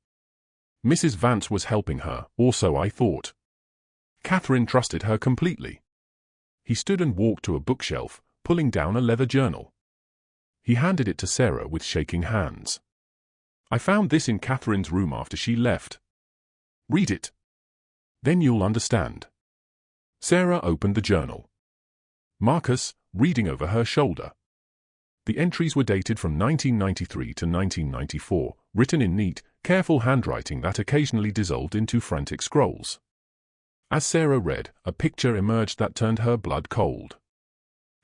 Mrs. Vance was helping her, or so I thought. Catherine trusted her completely." He stood and walked to a bookshelf, pulling down a leather journal. He handed it to Sarah with shaking hands. "I found this in Catherine's room after she left. Read it. Then you'll understand." Sarah opened the journal. Marcus, reading over her shoulder. The entries were dated from 1993 to 1994, written in neat, careful handwriting that occasionally dissolved into frantic scrolls. As Sarah read, a picture emerged that turned her blood cold.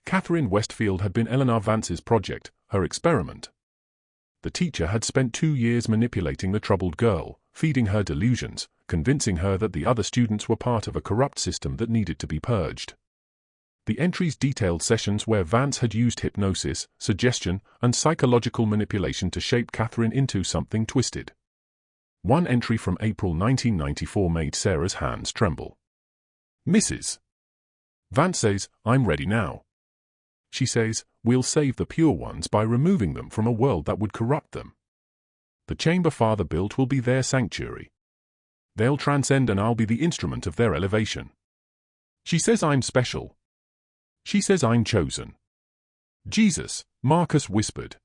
Catherine Westfield had been Eleanor Vance's project, her experiment. The teacher had spent 2 years manipulating the troubled girl, feeding her delusions, convincing her that the other students were part of a corrupt system that needed to be purged. The entries detailed sessions where Vance had used hypnosis, suggestion, and psychological manipulation to shape Catherine into something twisted. One entry from April 1994 made Sarah's hands tremble. "Mrs. Vance says, I'm ready now. She says, we'll save the pure ones by removing them from a world that would corrupt them. The chamber Father built will be their sanctuary. They'll transcend and I'll be the instrument of their elevation. She says I'm special. She says I'm chosen. Jesus, Marcus whispered.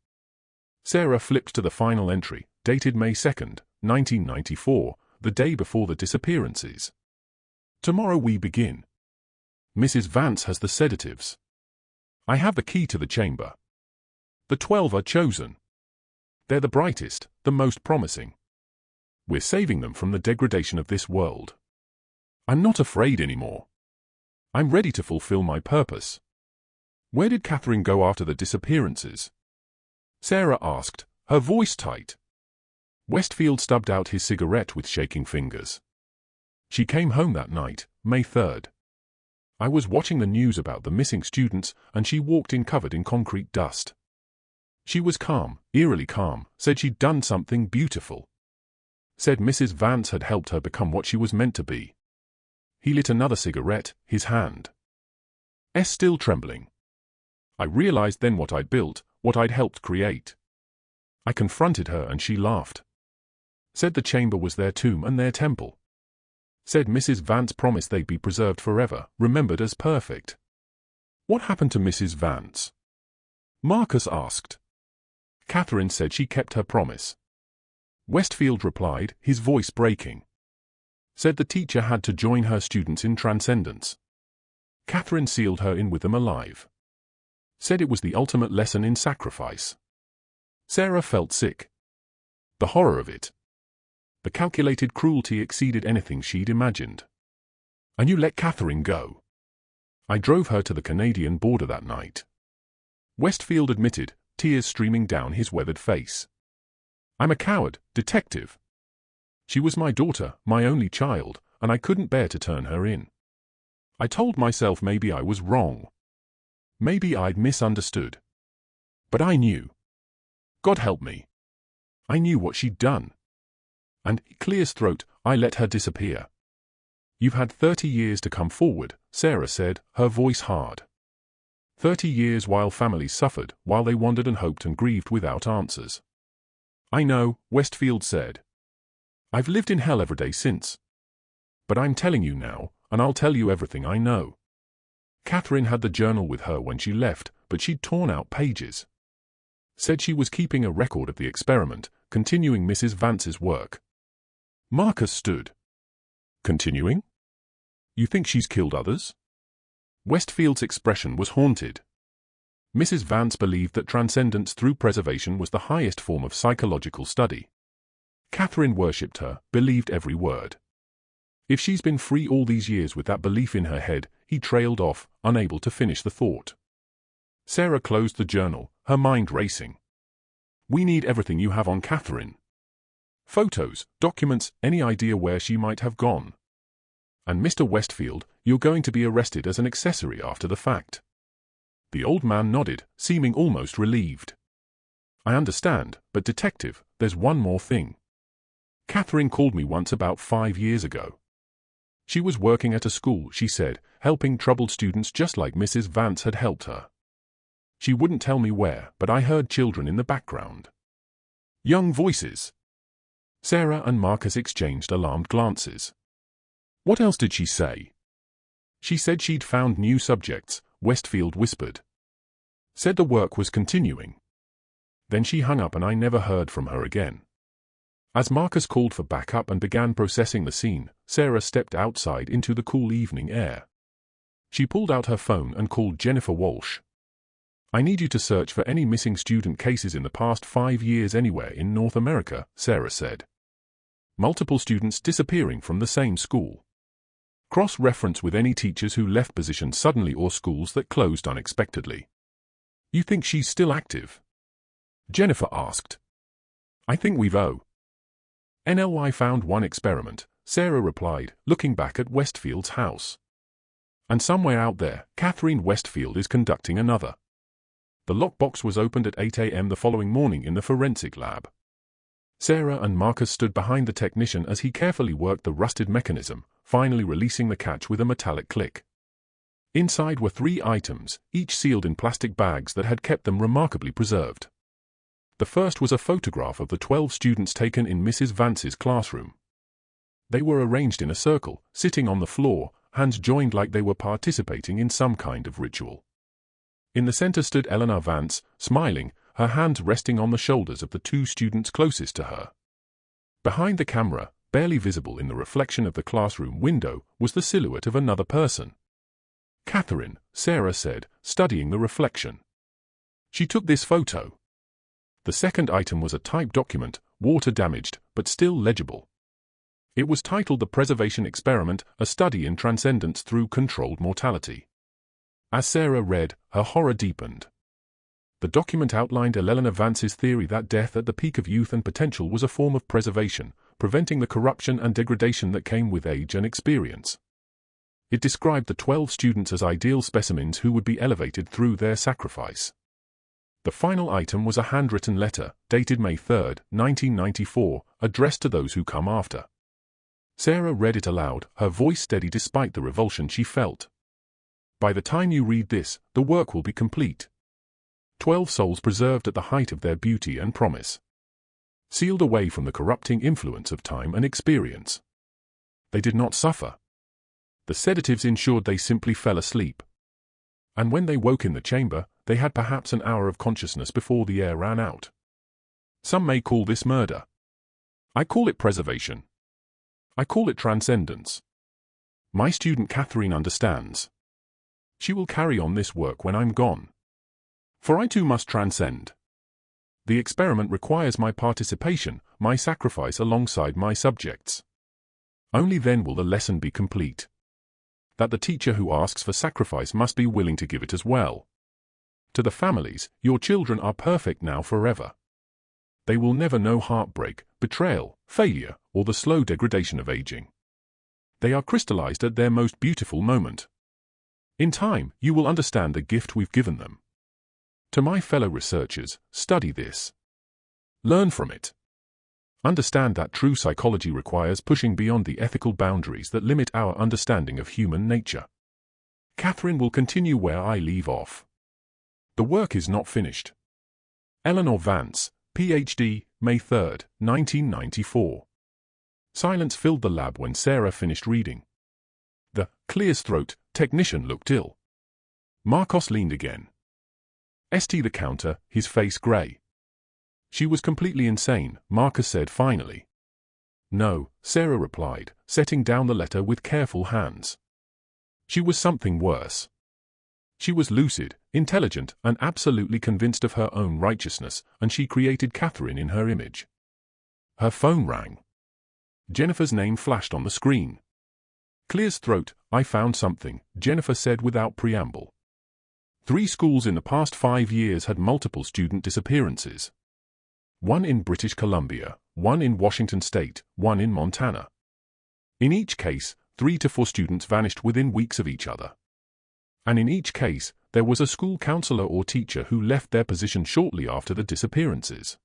Sarah flipped to the final entry, dated May 2nd, 1994, the day before the disappearances. Tomorrow we begin. Mrs. Vance has the sedatives. I have the key to the chamber. The 12 are chosen. They're the brightest, the most promising. We're saving them from the degradation of this world. I'm not afraid anymore. I'm ready to fulfill my purpose. Where did Catherine go after the disappearances? Sarah asked, her voice tight. Westfield stubbed out his cigarette with shaking fingers. She came home that night, May 3rd. I was watching the news about the missing students and she walked in covered in concrete dust. She was calm, eerily calm, said she'd done something beautiful. Said Mrs. Vance had helped her become what she was meant to be. He lit another cigarette, his hand still trembling. I realized then what I'd built, what I'd helped create. I confronted her and she laughed. Said the chamber was their tomb and their temple. Said Mrs. Vance promised they'd be preserved forever, remembered as perfect. What happened to Mrs. Vance? Marcus asked. Catherine said she kept her promise. Westfield replied, his voice breaking. Said the teacher had to join her students in transcendence. Catherine sealed her in with them alive. Said it was the ultimate lesson in sacrifice. Sarah felt sick. The horror of it. The calculated cruelty exceeded anything she'd imagined. And you let Catherine go. I drove her to the Canadian border that night. Westfield admitted, tears streaming down his weathered face. I'm a coward, detective. She was my daughter, my only child, and I couldn't bear to turn her in. I told myself maybe I was wrong. Maybe I'd misunderstood. But I knew. God help me. I knew what she'd done. And, clear his throat, I let her disappear. You've had 30 years to come forward, Sarah said, her voice hard. 30 years while families suffered, while they wandered and hoped and grieved without answers. I know, Westfield said. I've lived in hell every day since. But I'm telling you now, and I'll tell you everything I know. Catherine had the journal with her when she left, but she'd torn out pages. Said she was keeping a record of the experiment, continuing Mrs. Vance's work. Marcus stood. Continuing? You think she's killed others? Westfield's expression was haunted. Mrs. Vance believed that transcendence through preservation was the highest form of psychological study. Catherine worshipped her, believed every word. If she's been free all these years with that belief in her head, he trailed off, unable to finish the thought. Sarah closed the journal, her mind racing. We need everything you have on Catherine. Photos, documents, any idea where she might have gone. And Mr. Westfield, you're going to be arrested as an accessory after the fact. The old man nodded, seeming almost relieved. I understand, but detective, there's one more thing. Catherine called me once about 5 years ago. She was working at a school, she said, helping troubled students just like Mrs. Vance had helped her. She wouldn't tell me where, but I heard children in the background. Young voices. Sarah and Marcus exchanged alarmed glances. What else did she say? She said she'd found new subjects, Westfield whispered. Said the work was continuing. Then she hung up and I never heard from her again. As Marcus called for backup and began processing the scene, Sarah stepped outside into the cool evening air. She pulled out her phone and called Jennifer Walsh. I need you to search for any missing student cases in the past 5 years anywhere in North America, Sarah said. Multiple students disappearing from the same school. Cross-reference with any teachers who left positions suddenly or schools that closed unexpectedly. You think she's still active? Jennifer asked. I think we've NLY found one experiment, Sarah replied, looking back at Westfield's house. And somewhere out there, Catherine Westfield is conducting another. The lockbox was opened at 8 a.m. the following morning in the forensic lab. Sarah and Marcus stood behind the technician as he carefully worked the rusted mechanism, finally releasing the catch with a metallic click. Inside were 3 items, each sealed in plastic bags that had kept them remarkably preserved. The first was a photograph of the 12 students taken in Mrs. Vance's classroom. They were arranged in a circle, sitting on the floor, hands joined like they were participating in some kind of ritual. In the center stood Eleanor Vance, smiling, her hands resting on the shoulders of the 2 students closest to her. Behind the camera, barely visible in the reflection of the classroom window, was the silhouette of another person. "Catherine," Sarah said, studying the reflection. "She took this photo." The second item was a typed document, water-damaged, but still legible. It was titled The Preservation Experiment, a Study in Transcendence Through Controlled Mortality. As Sarah read, her horror deepened. The document outlined Eleanor Vance's theory that death at the peak of youth and potential was a form of preservation, preventing the corruption and degradation that came with age and experience. It described the 12 students as ideal specimens who would be elevated through their sacrifice. The final item was a handwritten letter, dated May 3, 1994, addressed to those who come after. Sarah read it aloud, her voice steady despite the revulsion she felt. "By the time you read this, the work will be complete. 12 souls preserved at the height of their beauty and promise. Sealed away from the corrupting influence of time and experience. They did not suffer. The sedatives ensured they simply fell asleep. And when they woke in the chamber, they had perhaps an hour of consciousness before the air ran out. Some may call this murder. I call it preservation. I call it transcendence. My student Catherine understands. She will carry on this work when I'm gone. For I too must transcend. The experiment requires my participation, my sacrifice alongside my subjects. Only then will the lesson be complete. That the teacher who asks for sacrifice must be willing to give it as well. To the families, your children are perfect now forever. They will never know heartbreak, betrayal, failure, or the slow degradation of aging. They are crystallized at their most beautiful moment. In time, you will understand the gift we've given them. To my fellow researchers, study this. Learn from it. Understand that true psychology requires pushing beyond the ethical boundaries that limit our understanding of human nature. Catherine will continue where I leave off. The work is not finished. Eleanor Vance, Ph.D., May 3, 1994. Silence filled the lab when Sarah finished reading. The clear-throat technician looked ill. Marcos leaned again. St. the counter, his face grey. She was completely insane, Marcus said finally. No, Sarah replied, setting down the letter with careful hands. She was something worse. She was lucid, intelligent, and absolutely convinced of her own righteousness, and she created Catherine in her image. Her phone rang. Jennifer's name flashed on the screen. Clear's throat, I found something, Jennifer said without preamble. 3 schools in the past 5 years had multiple student disappearances. 1 in British Columbia, 1 in Washington State, 1 in Montana. In each case, 3 to 4 students vanished within weeks of each other. And in each case, there was a school counselor or teacher who left their position shortly after the disappearances.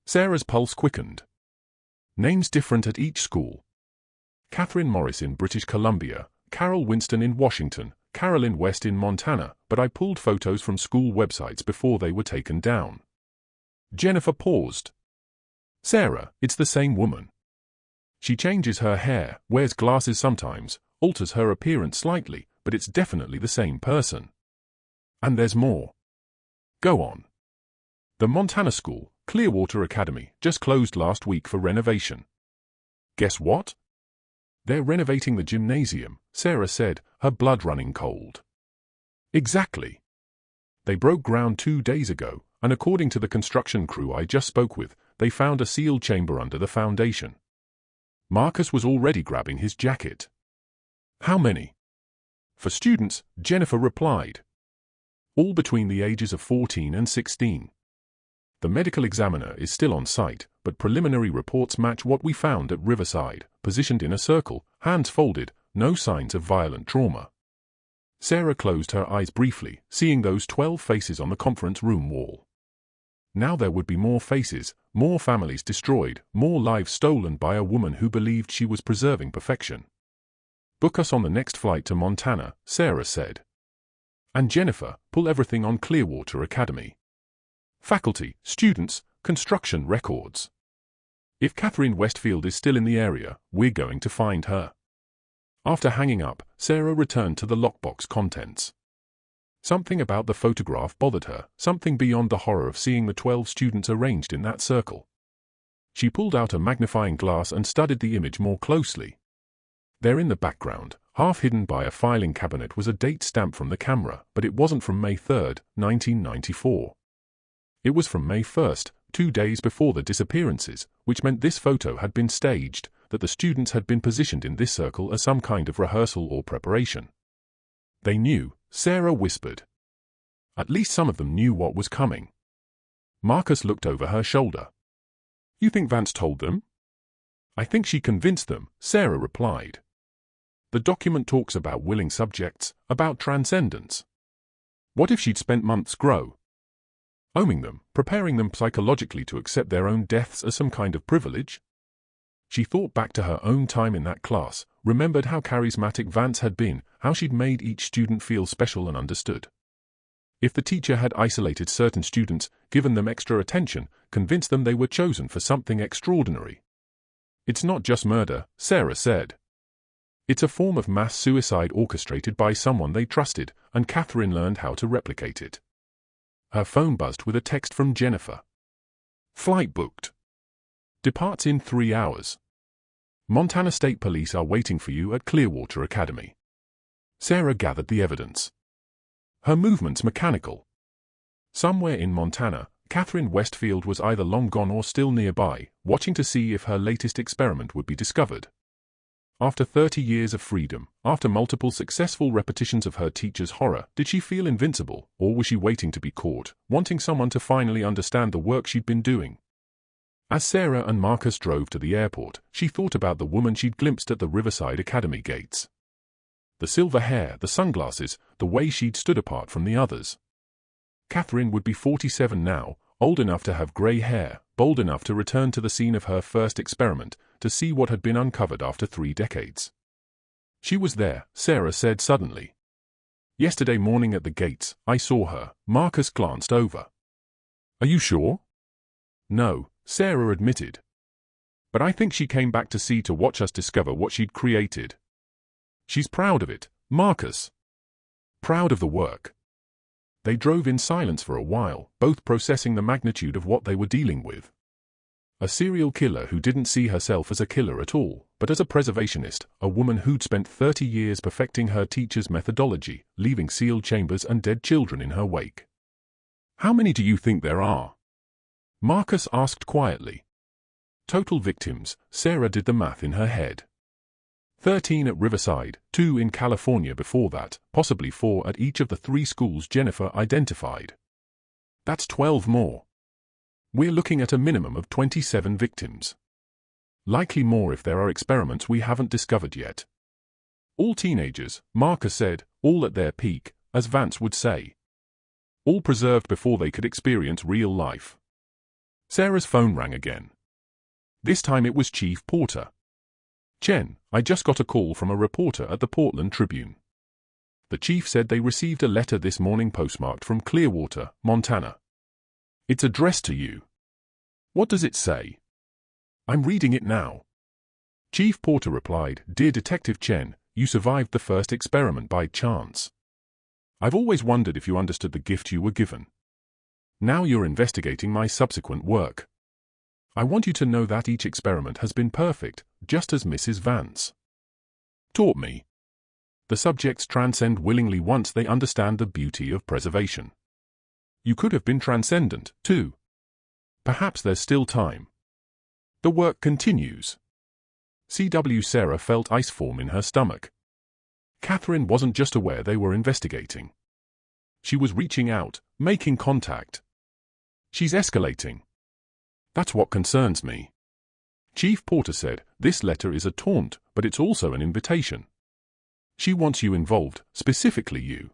Sarah's pulse quickened. Names different at each school. Catherine Morris in British Columbia, Carol Winston in Washington, Carolyn West in Montana, but I pulled photos from school websites before they were taken down. Jennifer paused. Sarah, it's the same woman. She changes her hair, wears glasses sometimes, alters her appearance slightly, but it's definitely the same person. And there's more. Go on. The Montana school, Clearwater Academy, just closed last week for renovation. Guess what? They're renovating the gymnasium, Sarah said, her blood running cold. Exactly. They broke ground 2 days ago, and according to the construction crew I just spoke with, they found a sealed chamber under the foundation. Marcus was already grabbing his jacket. How many? For students, Jennifer replied. All between the ages of 14 and 16. The medical examiner is still on site, but preliminary reports match what we found at Riverside, positioned in a circle, hands folded, no signs of violent trauma. Sarah closed her eyes briefly, seeing those 12 faces on the conference room wall. Now there would be more faces, more families destroyed, more lives stolen by a woman who believed she was preserving perfection. Book us on the next flight to Montana, Sarah said. And Jennifer, pull everything on Clearwater Academy. Faculty, students, construction records. If Catherine Westfield is still in the area, we're going to find her. After hanging up, Sarah returned to the lockbox contents. Something about the photograph bothered her, something beyond the horror of seeing the 12 students arranged in that circle. She pulled out a magnifying glass and studied the image more closely. There in the background, half hidden by a filing cabinet, was a date stamp from the camera, but it wasn't from May 3, 1994. It was from May 1st, 2 days before the disappearances, which meant this photo had been staged, that the students had been positioned in this circle as some kind of rehearsal or preparation. They knew, Sarah whispered. At least some of them knew what was coming. Marcus looked over her shoulder. You think Vance told them? I think she convinced them, Sarah replied. The document talks about willing subjects, about transcendence. What if she'd spent months oming them, preparing them psychologically to accept their own deaths as some kind of privilege? She thought back to her own time in that class, remembered how charismatic Vance had been, how she'd made each student feel special and understood. If the teacher had isolated certain students, given them extra attention, convinced them they were chosen for something extraordinary. It's not just murder, Sarah said. It's a form of mass suicide orchestrated by someone they trusted, and Catherine learned how to replicate it. Her phone buzzed with a text from Jennifer. Flight booked. Departs in 3 hours. Montana State Police are waiting for you at Clearwater Academy. Sarah gathered the evidence. Her movements mechanical. Somewhere in Montana, Catherine Westfield was either long gone or still nearby, watching to see if her latest experiment would be discovered. After 30 years of freedom, after multiple successful repetitions of her teacher's horror, did she feel invincible, or was she waiting to be caught, wanting someone to finally understand the work she'd been doing? As Sarah and Marcus drove to the airport, she thought about the woman she'd glimpsed at the Riverside Academy gates. The silver hair, the sunglasses, the way she'd stood apart from the others. Catherine would be 47 now, old enough to have grey hair, bold enough to return to the scene of her first experiment, to see what had been uncovered after 3 decades. She was there, Sarah said suddenly. Yesterday morning at the gates, I saw her. Marcus glanced over. Are you sure? No, Sarah admitted. But I think she came back to watch us discover what she'd created. She's proud of it, Marcus. Proud of the work. They drove in silence for a while, both processing the magnitude of what they were dealing with. A serial killer who didn't see herself as a killer at all, but as a preservationist, a woman who'd spent 30 years perfecting her teacher's methodology, leaving sealed chambers and dead children in her wake. How many do you think there are? Marcus asked quietly. Total victims, Sarah did the math in her head. 13 at Riverside, 2 in California before that, possibly 4 at each of the 3 schools Jennifer identified. That's 12 more. We're looking at a minimum of 27 victims. Likely more if there are experiments we haven't discovered yet. All teenagers, Marcus said, all at their peak, as Vance would say. All preserved before they could experience real life. Sarah's phone rang again. This time it was Chief Porter. Chen, I just got a call from a reporter at the Portland Tribune. The chief said they received a letter this morning postmarked from Clearwater, Montana. It's addressed to you. What does it say? I'm reading it now. Chief Porter replied, Dear Detective Chen, you survived the first experiment by chance. I've always wondered if you understood the gift you were given. Now you're investigating my subsequent work. I want you to know that each experiment has been perfect, just as Mrs. Vance taught me. The subjects transcend willingly once they understand the beauty of preservation. You could have been transcendent, too. Perhaps there's still time. The work continues. C.W. Sarah felt ice form in her stomach. Catherine wasn't just aware they were investigating. She was reaching out, making contact. She's escalating. That's what concerns me. Chief Porter said, This letter is a taunt, but it's also an invitation. She wants you involved, specifically you.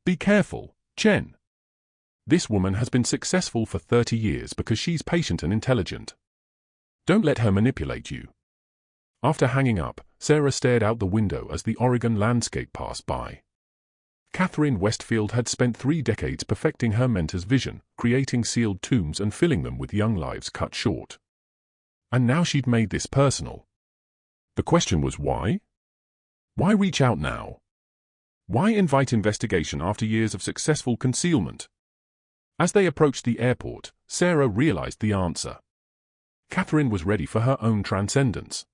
Be careful, Chen. This woman has been successful for 30 years because she's patient and intelligent. Don't let her manipulate you. After hanging up, Sarah stared out the window as the Oregon landscape passed by. Catherine Westfield had spent 3 decades perfecting her mentor's vision, creating sealed tombs and filling them with young lives cut short. And now she'd made this personal. The question was why? Why reach out now? Why invite investigation after years of successful concealment? As they approached the airport, Sarah realized the answer. Catherine was ready for her own transcendence.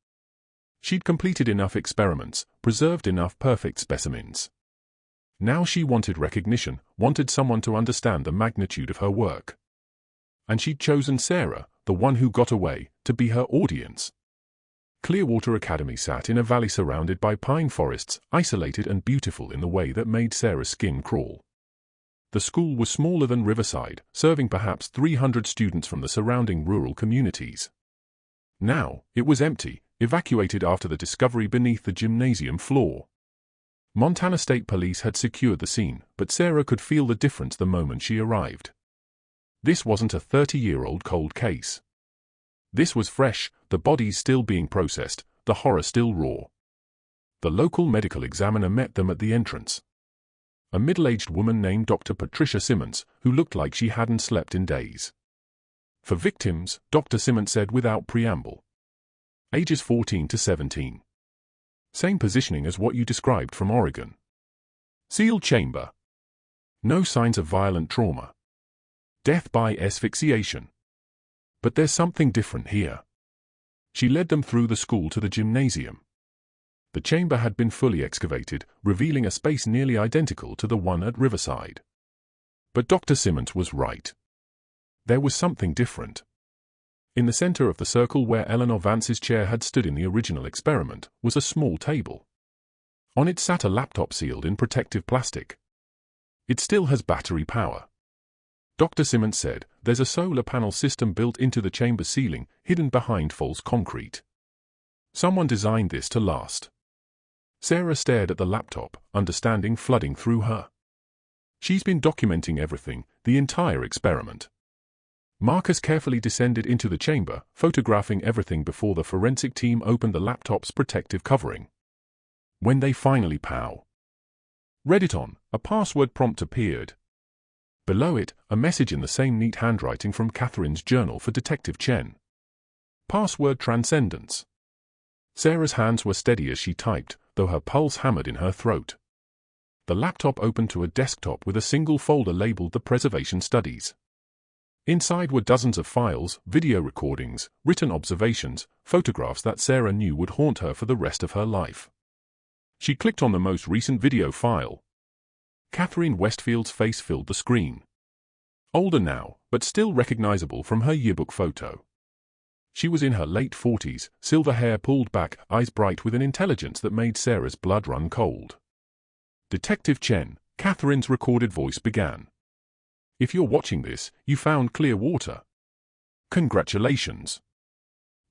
She'd completed enough experiments, preserved enough perfect specimens. Now she wanted recognition, wanted someone to understand the magnitude of her work. And she'd chosen Sarah, the one who got away, to be her audience. Clearwater Academy sat in a valley surrounded by pine forests, isolated and beautiful in the way that made Sarah's skin crawl. The school was smaller than Riverside, serving perhaps 300 students from the surrounding rural communities. Now, it was empty, evacuated after the discovery beneath the gymnasium floor. Montana State Police had secured the scene, but Sarah could feel the difference the moment she arrived. This wasn't a 30-year-old cold case. This was fresh, the bodies still being processed, the horror still raw. The local medical examiner met them at the entrance. A middle-aged woman named Dr. Patricia Simmons, who looked like she hadn't slept in days. For victims, Dr. Simmons said without preamble. Ages 14 to 17. Same positioning as what you described from Oregon. Sealed chamber. No signs of violent trauma. Death by asphyxiation. But there's something different here. She led them through the school to the gymnasium. The chamber had been fully excavated, revealing a space nearly identical to the one at Riverside. But Dr. Simmons was right. There was something different. In the center of the circle where Eleanor Vance's chair had stood in the original experiment was a small table. On it sat a laptop sealed in protective plastic. It still has battery power. Dr. Simmons said, there's a solar panel system built into the chamber ceiling, hidden behind false concrete. Someone designed this to last. Sarah stared at the laptop, understanding flooding through her. She's been documenting everything, the entire experiment. Marcus carefully descended into the chamber, photographing everything before the forensic team opened the laptop's protective covering. When they finally read it on, a password prompt appeared. Below it, a message in the same neat handwriting from Catherine's journal for Detective Chen. Password Transcendence. Sarah's hands were steady as she typed, though her pulse hammered in her throat. The laptop opened to a desktop with a single folder labeled The Preservation Studies. Inside were dozens of files, video recordings, written observations, photographs that Sarah knew would haunt her for the rest of her life. She clicked on the most recent video file. Catherine Westfield's face filled the screen. Older now, but still recognizable from her yearbook photo. She was in her late 40s, silver hair pulled back, eyes bright with an intelligence that made Sarah's blood run cold. Detective Chen, Catherine's recorded voice began. If you're watching this, you found Clearwater. Congratulations.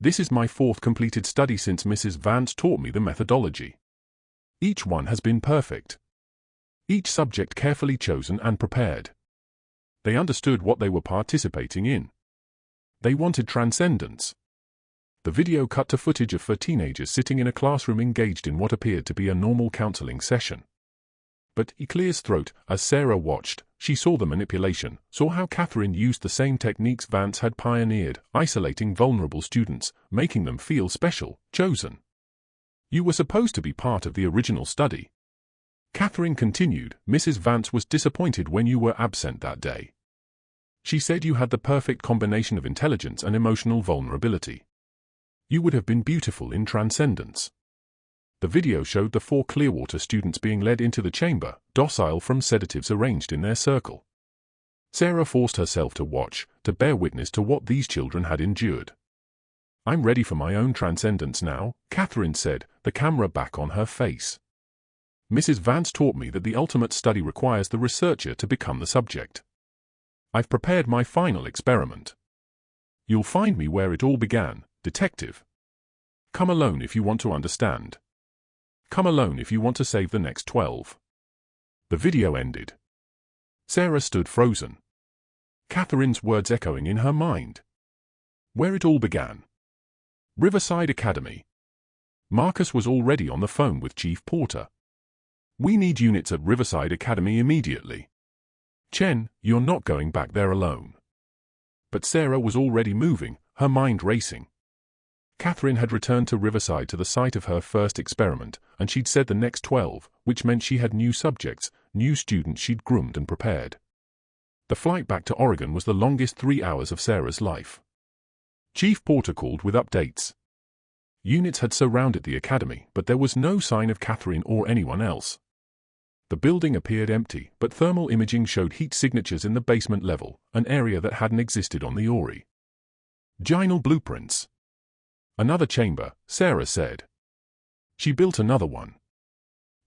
This is my 4th completed study since Mrs. Vance taught me the methodology. Each one has been perfect. Each subject carefully chosen and prepared. They understood what they were participating in. They wanted transcendence. The video cut to footage of 4 teenagers sitting in a classroom engaged in what appeared to be a normal counseling session. But he clears throat. As Sarah watched, she saw the manipulation, saw how Catherine used the same techniques Vance had pioneered, isolating vulnerable students, making them feel special, chosen. You were supposed to be part of the original study. Catherine continued, Mrs. Vance was disappointed when you were absent that day. She said you had the perfect combination of intelligence and emotional vulnerability. You would have been beautiful in transcendence. The video showed the 4 Clearwater students being led into the chamber, docile from sedatives arranged in their circle. Sarah forced herself to watch, to bear witness to what these children had endured. I'm ready for my own transcendence now, Catherine said, the camera back on her face. Mrs. Vance taught me that the ultimate study requires the researcher to become the subject. I've prepared my final experiment. You'll find me where it all began, detective. Come alone if you want to understand. Come alone if you want to save the next 12. The video ended. Sarah stood frozen. Catherine's words echoing in her mind. Where it all began. Riverside Academy. Marcus was already on the phone with Chief Porter. "We need units at Riverside Academy immediately. Chen, you're not going back there alone." But Sarah was already moving, her mind racing. Catherine had returned to Riverside to the site of her first experiment, and she'd said the next 12, which meant she had new subjects, new students she'd groomed and prepared. The flight back to Oregon was the longest 3 hours of Sarah's life. Chief Porter called with updates. Units had surrounded the academy, but there was no sign of Catherine or anyone else. The building appeared empty, but thermal imaging showed heat signatures in the basement level, an area that hadn't existed on the Ori. Ginal blueprints. Another chamber, Sarah said. She built another one.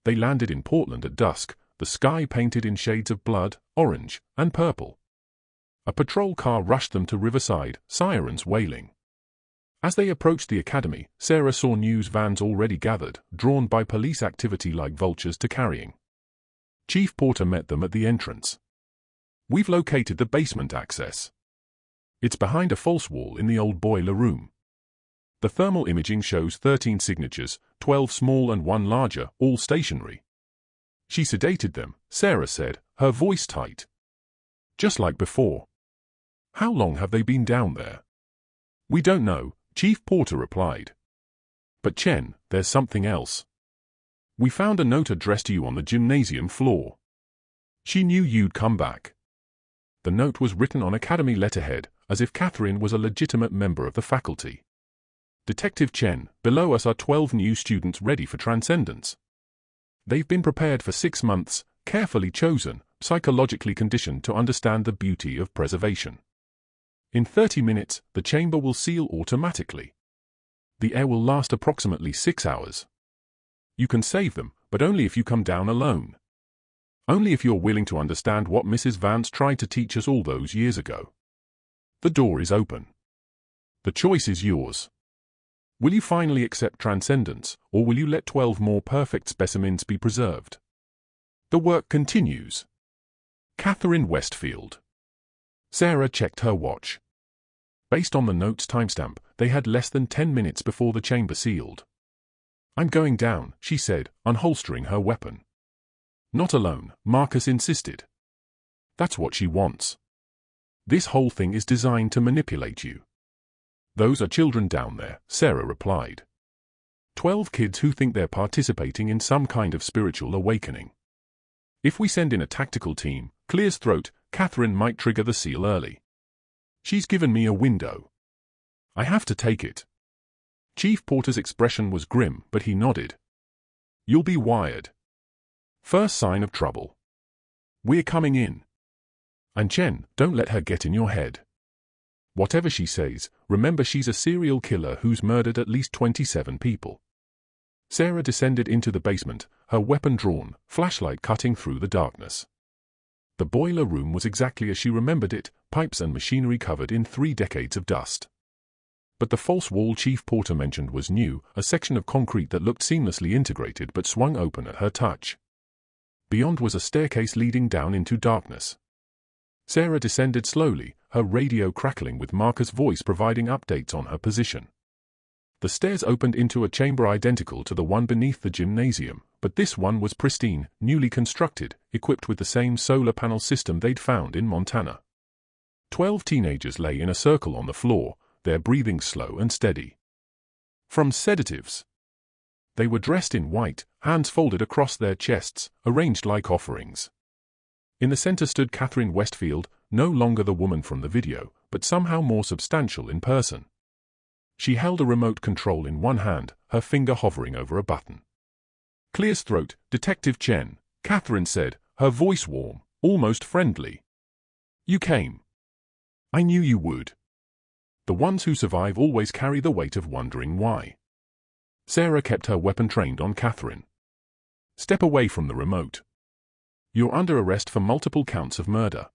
They landed in Portland at dusk, the sky painted in shades of blood, orange, and purple. A patrol car rushed them to Riverside, sirens wailing. As they approached the academy, Sarah saw news vans already gathered, drawn by police activity like vultures to carrying. Chief Porter met them at the entrance. "We've located the basement access. It's behind a false wall in the old boiler room. The thermal imaging shows 13 signatures, 12 small and 1 larger, all stationary." She sedated them, Sarah said, her voice tight. "Just like before." "How long have they been down there?" "We don't know," Chief Porter replied. "But Chen, there's something else. We found a note addressed to you on the gymnasium floor. She knew you'd come back." The note was written on academy letterhead, as if Catherine was a legitimate member of the faculty. "Detective Chen, below us are 12 new students ready for transcendence. They've been prepared for 6 months, carefully chosen, psychologically conditioned to understand the beauty of preservation. In 30 minutes, the chamber will seal automatically. The air will last approximately 6 hours. You can save them, but only if you come down alone. Only if you're willing to understand what Mrs. Vance tried to teach us all those years ago. The door is open. The choice is yours. Will you finally accept transcendence, or will you let 12 more perfect specimens be preserved?" The work continues. Catherine Westfield. Sarah checked her watch. Based on the note's timestamp, they had less than 10 minutes before the chamber sealed. "I'm going down," she said, unholstering her weapon. "Not alone," Marcus insisted. "That's what she wants. This whole thing is designed to manipulate you." "Those are children down there," Sarah replied. 12 kids who think they're participating in some kind of spiritual awakening. If we send in a tactical team, clears throat, Catherine might trigger the seal early. She's given me a window. I have to take it." Chief Porter's expression was grim, but he nodded. "You'll be wired. First sign of trouble. We're coming in. And Chen, don't let her get in your head. Whatever she says, remember she's a serial killer who's murdered at least 27 people." Sarah descended into the basement, her weapon drawn, flashlight cutting through the darkness. The boiler room was exactly as she remembered it, pipes and machinery covered in 3 decades of dust. But the false wall Chief Porter mentioned was new, a section of concrete that looked seamlessly integrated but swung open at her touch. Beyond was a staircase leading down into darkness. Sarah descended slowly, her radio crackling with Marcus' voice providing updates on her position. The stairs opened into a chamber identical to the one beneath the gymnasium, but this one was pristine, newly constructed, equipped with the same solar panel system they'd found in Montana. 12 teenagers lay in a circle on the floor, their breathing slow and steady. From sedatives. They were dressed in white, hands folded across their chests, arranged like offerings. In the center stood Catherine Westfield, no longer the woman from the video, but somehow more substantial in person. She held a remote control in one hand, her finger hovering over a button. "Clears throat, Detective Chen," Catherine said, her voice warm, almost friendly. "You came. I knew you would. The ones who survive always carry the weight of wondering why." Sarah kept her weapon trained on Catherine. "Step away from the remote. You're under arrest for multiple counts of murder."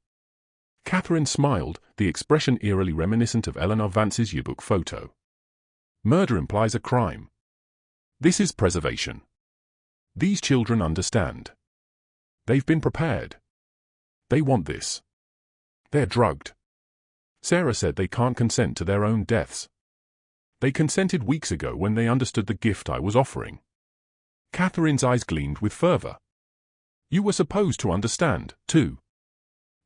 Catherine smiled, the expression eerily reminiscent of Eleanor Vance's yearbook photo. "Murder implies a crime. This is preservation. These children understand. They've been prepared. They want this. They're drugged. Sarah said they can't consent to their own deaths. They consented weeks ago when they understood the gift I was offering. Catherine's eyes gleamed with fervor. You were supposed to understand, too.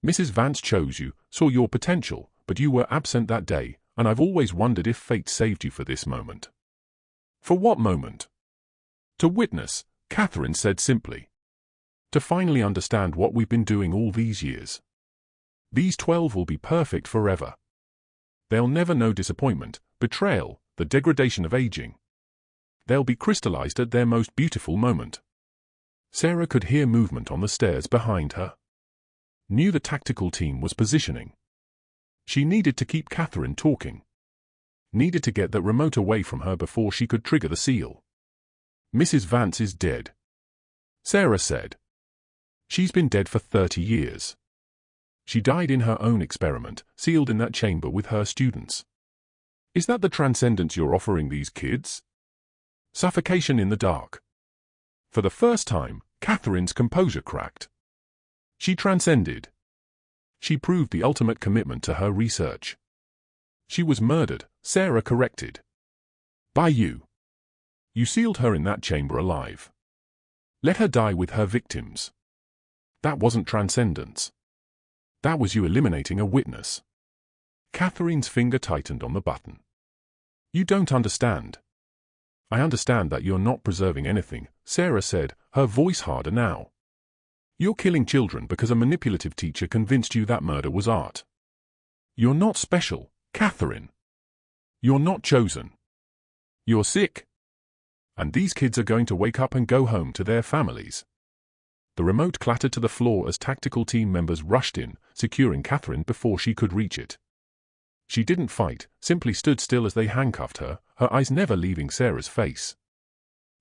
Mrs. Vance chose you, saw your potential, but you were absent that day, and I've always wondered if fate saved you for this moment. For what moment? To witness, Catherine said simply. To finally understand what we've been doing all these years. These 12 will be perfect forever. They'll never know disappointment, betrayal, the degradation of aging. They'll be crystallized at their most beautiful moment. Sarah could hear movement on the stairs behind her. Knew the tactical team was positioning. She needed to keep Catherine talking. Needed to get that remote away from her before she could trigger the seal. Mrs. Vance is dead, Sarah said. She's been dead for 30 years. She died in her own experiment, sealed in that chamber with her students. Is that the transcendence you're offering these kids? Suffocation in the dark. For the first time, Catherine's composure cracked. She transcended. She proved the ultimate commitment to her research. She was murdered, Sarah corrected. By you. You sealed her in that chamber alive. Let her die with her victims. That wasn't transcendence. That was you eliminating a witness. Catherine's finger tightened on the button. You don't understand. I understand that you're not preserving anything, Sarah said, her voice harder now. You're killing children because a manipulative teacher convinced you that murder was art. You're not special, Catherine. You're not chosen. You're sick. And these kids are going to wake up and go home to their families. The remote clattered to the floor as tactical team members rushed in, securing Catherine before she could reach it. She didn't fight, simply stood still as they handcuffed her, her eyes never leaving Sarah's face.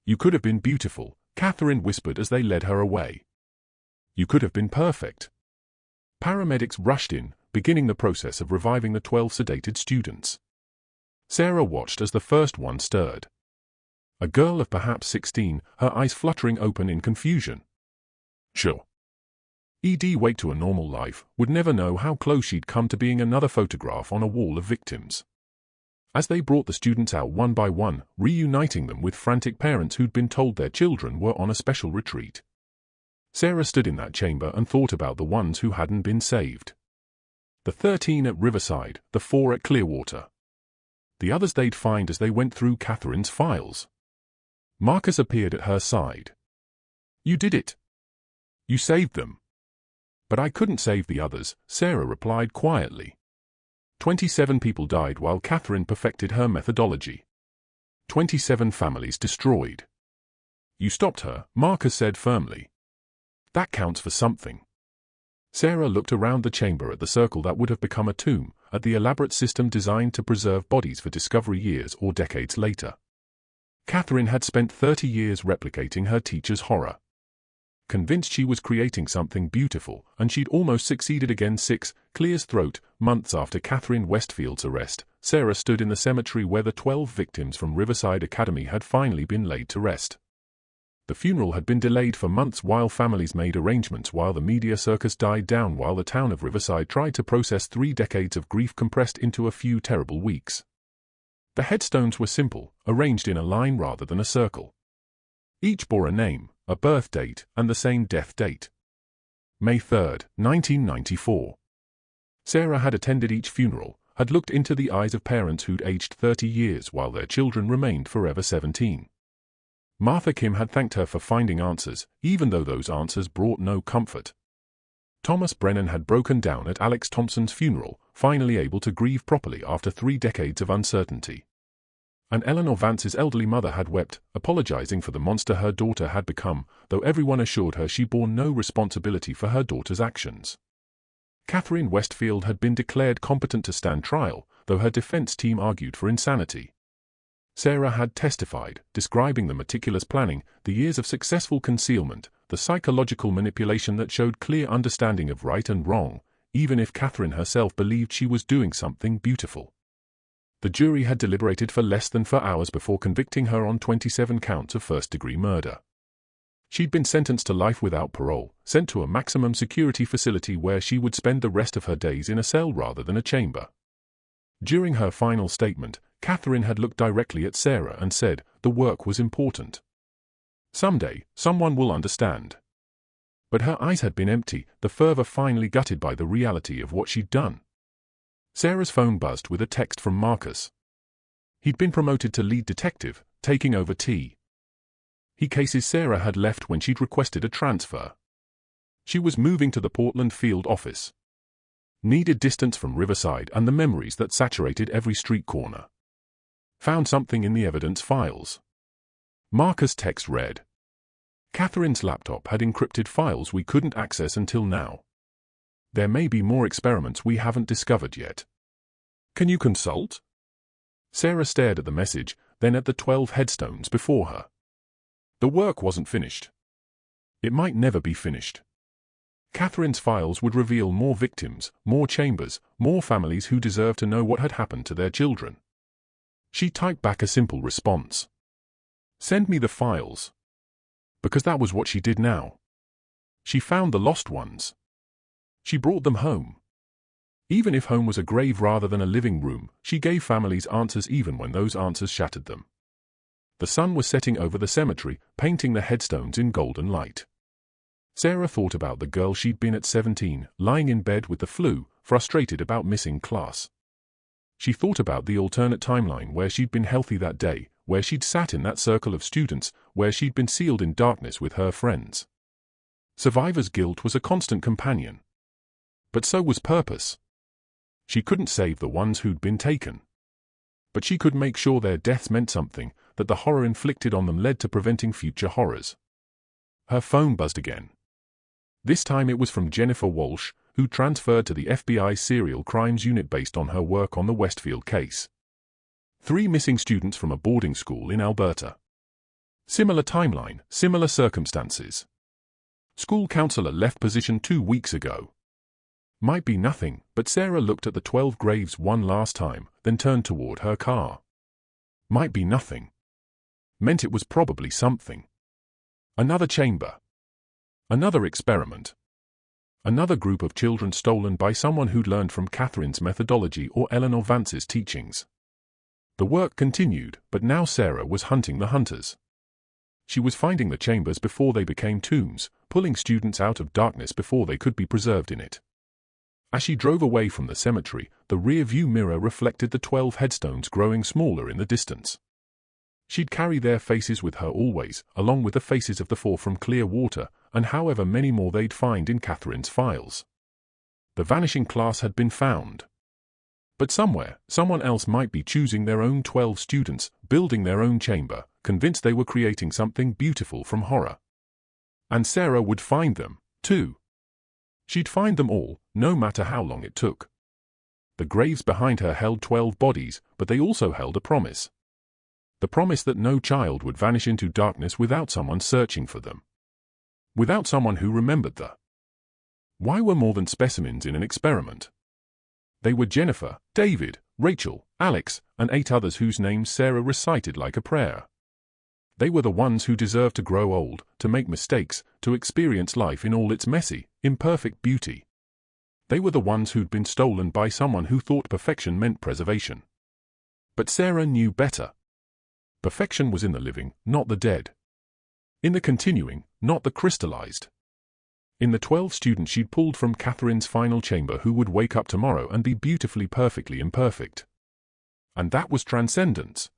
You could have been beautiful, Catherine whispered as they led her away. You could have been perfect. Paramedics rushed in, beginning the process of reviving the 12 sedated students. Sarah watched as the first one stirred. A girl of perhaps 16, her eyes fluttering open in confusion. Sure. Wake to a normal life, would never know how close she'd come to being another photograph on a wall of victims. As they brought the students out one by one, reuniting them with frantic parents who'd been told their children were on a special retreat. Sarah stood in that chamber and thought about the ones who hadn't been saved. The 13 at Riverside, the 4 at Clearwater. The others they'd find as they went through Catherine's files. Marcus appeared at her side. You did it. You saved them. But I couldn't save the others, Sarah replied quietly. 27 people died while Catherine perfected her methodology. 27 families destroyed. You stopped her, Marcus said firmly. That counts for something. Sarah looked around the chamber at the circle that would have become a tomb, at the elaborate system designed to preserve bodies for discovery years or decades later. Catherine had spent 30 years replicating her teacher's horror. Convinced she was creating something beautiful, and she'd almost succeeded again. 6, Clear's throat. Months after Catherine Westfield's arrest, Sarah stood in the cemetery where the 12 victims from Riverside Academy had finally been laid to rest. The funeral had been delayed for months while families made arrangements, while the media circus died down, while the town of Riverside tried to process 3 decades of grief compressed into a few terrible weeks. The headstones were simple, arranged in a line rather than a circle. Each bore a name, a birth date, and the same death date. May 3, 1994. Sarah had attended each funeral, had looked into the eyes of parents who'd aged 30 years while their children remained forever 17. Martha Kim had thanked her for finding answers, even though those answers brought no comfort. Thomas Brennan had broken down at Alex Thompson's funeral, finally able to grieve properly after 3 decades of uncertainty. And Eleanor Vance's elderly mother had wept, apologizing for the monster her daughter had become, though everyone assured her she bore no responsibility for her daughter's actions. Catherine Westfield had been declared competent to stand trial, though her defense team argued for insanity. Sarah had testified, describing the meticulous planning, the years of successful concealment, the psychological manipulation that showed clear understanding of right and wrong, even if Catherine herself believed she was doing something beautiful. The jury had deliberated for less than 4 hours before convicting her on 27 counts of first-degree murder. She'd been sentenced to life without parole, sent to a maximum security facility where she would spend the rest of her days in a cell rather than a chamber. During her final statement, Catherine had looked directly at Sarah and said the work was important. Someday, someone will understand. But her eyes had been empty, the fervor finally gutted by the reality of what she'd done. Sarah's phone buzzed with a text from Marcus. He'd been promoted to lead detective, taking over T. He cases Sarah had left when she'd requested a transfer. She was moving to the Portland field office. Needed distance from Riverside and the memories that saturated every street corner. Found something in the evidence files. Marcus' text read, Catherine's laptop had encrypted files we couldn't access until now. There may be more experiments we haven't discovered yet. Can you consult? Sarah stared at the message, then at the 12 headstones before her. The work wasn't finished. It might never be finished. Catherine's files would reveal more victims, more chambers, more families who deserve to know what had happened to their children. She typed back a simple response. Send me the files. Because that was what she did now. She found the lost ones. She brought them home. Even if home was a grave rather than a living room, she gave families answers even when those answers shattered them. The sun was setting over the cemetery, painting the headstones in golden light. Sarah thought about the girl she'd been at 17, lying in bed with the flu, frustrated about missing class. She thought about the alternate timeline where she'd been healthy that day, where she'd sat in that circle of students, where she'd been sealed in darkness with her friends. Survivor's guilt was a constant companion. But so was purpose. She couldn't save the ones who'd been taken. But she could make sure their deaths meant something, that the horror inflicted on them led to preventing future horrors. Her phone buzzed again. This time it was from Jennifer Walsh, who transferred to the FBI Serial Crimes Unit based on her work on the Westfield case. 3 missing students from a boarding school in Alberta. Similar timeline, similar circumstances. School counselor left position 2 weeks ago. Might be nothing, but Sarah looked at the 12 graves one last time, then turned toward her car. Might be nothing. Meant it was probably something. Another chamber. Another experiment. Another group of children stolen by someone who'd learned from Catherine's methodology or Eleanor Vance's teachings. The work continued, but now Sarah was hunting the hunters. She was finding the chambers before they became tombs, pulling students out of darkness before they could be preserved in it. As she drove away from the cemetery, the rear-view mirror reflected the 12 headstones growing smaller in the distance. She'd carry their faces with her always, along with the faces of the 4 from Clearwater, and however many more they'd find in Catherine's files. The vanishing class had been found. But somewhere, someone else might be choosing their own 12 students, building their own chamber, convinced they were creating something beautiful from horror. And Sarah would find them, too. She'd find them all, no matter how long it took. The graves behind her held 12 bodies, but they also held a promise. The promise that no child would vanish into darkness without someone searching for them. Without someone who remembered the. Why were more than specimens in an experiment? They were Jennifer, David, Rachel, Alex, and 8 others whose names Sarah recited like a prayer. They were the ones who deserved to grow old, to make mistakes, to experience life in all its messy, imperfect beauty. They were the ones who'd been stolen by someone who thought perfection meant preservation. But Sarah knew better. Perfection was in the living, not the dead. In the continuing, not the crystallized. In the 12 students she'd pulled from Catherine's final chamber who would wake up tomorrow and be beautifully perfectly imperfect. And that was transcendence,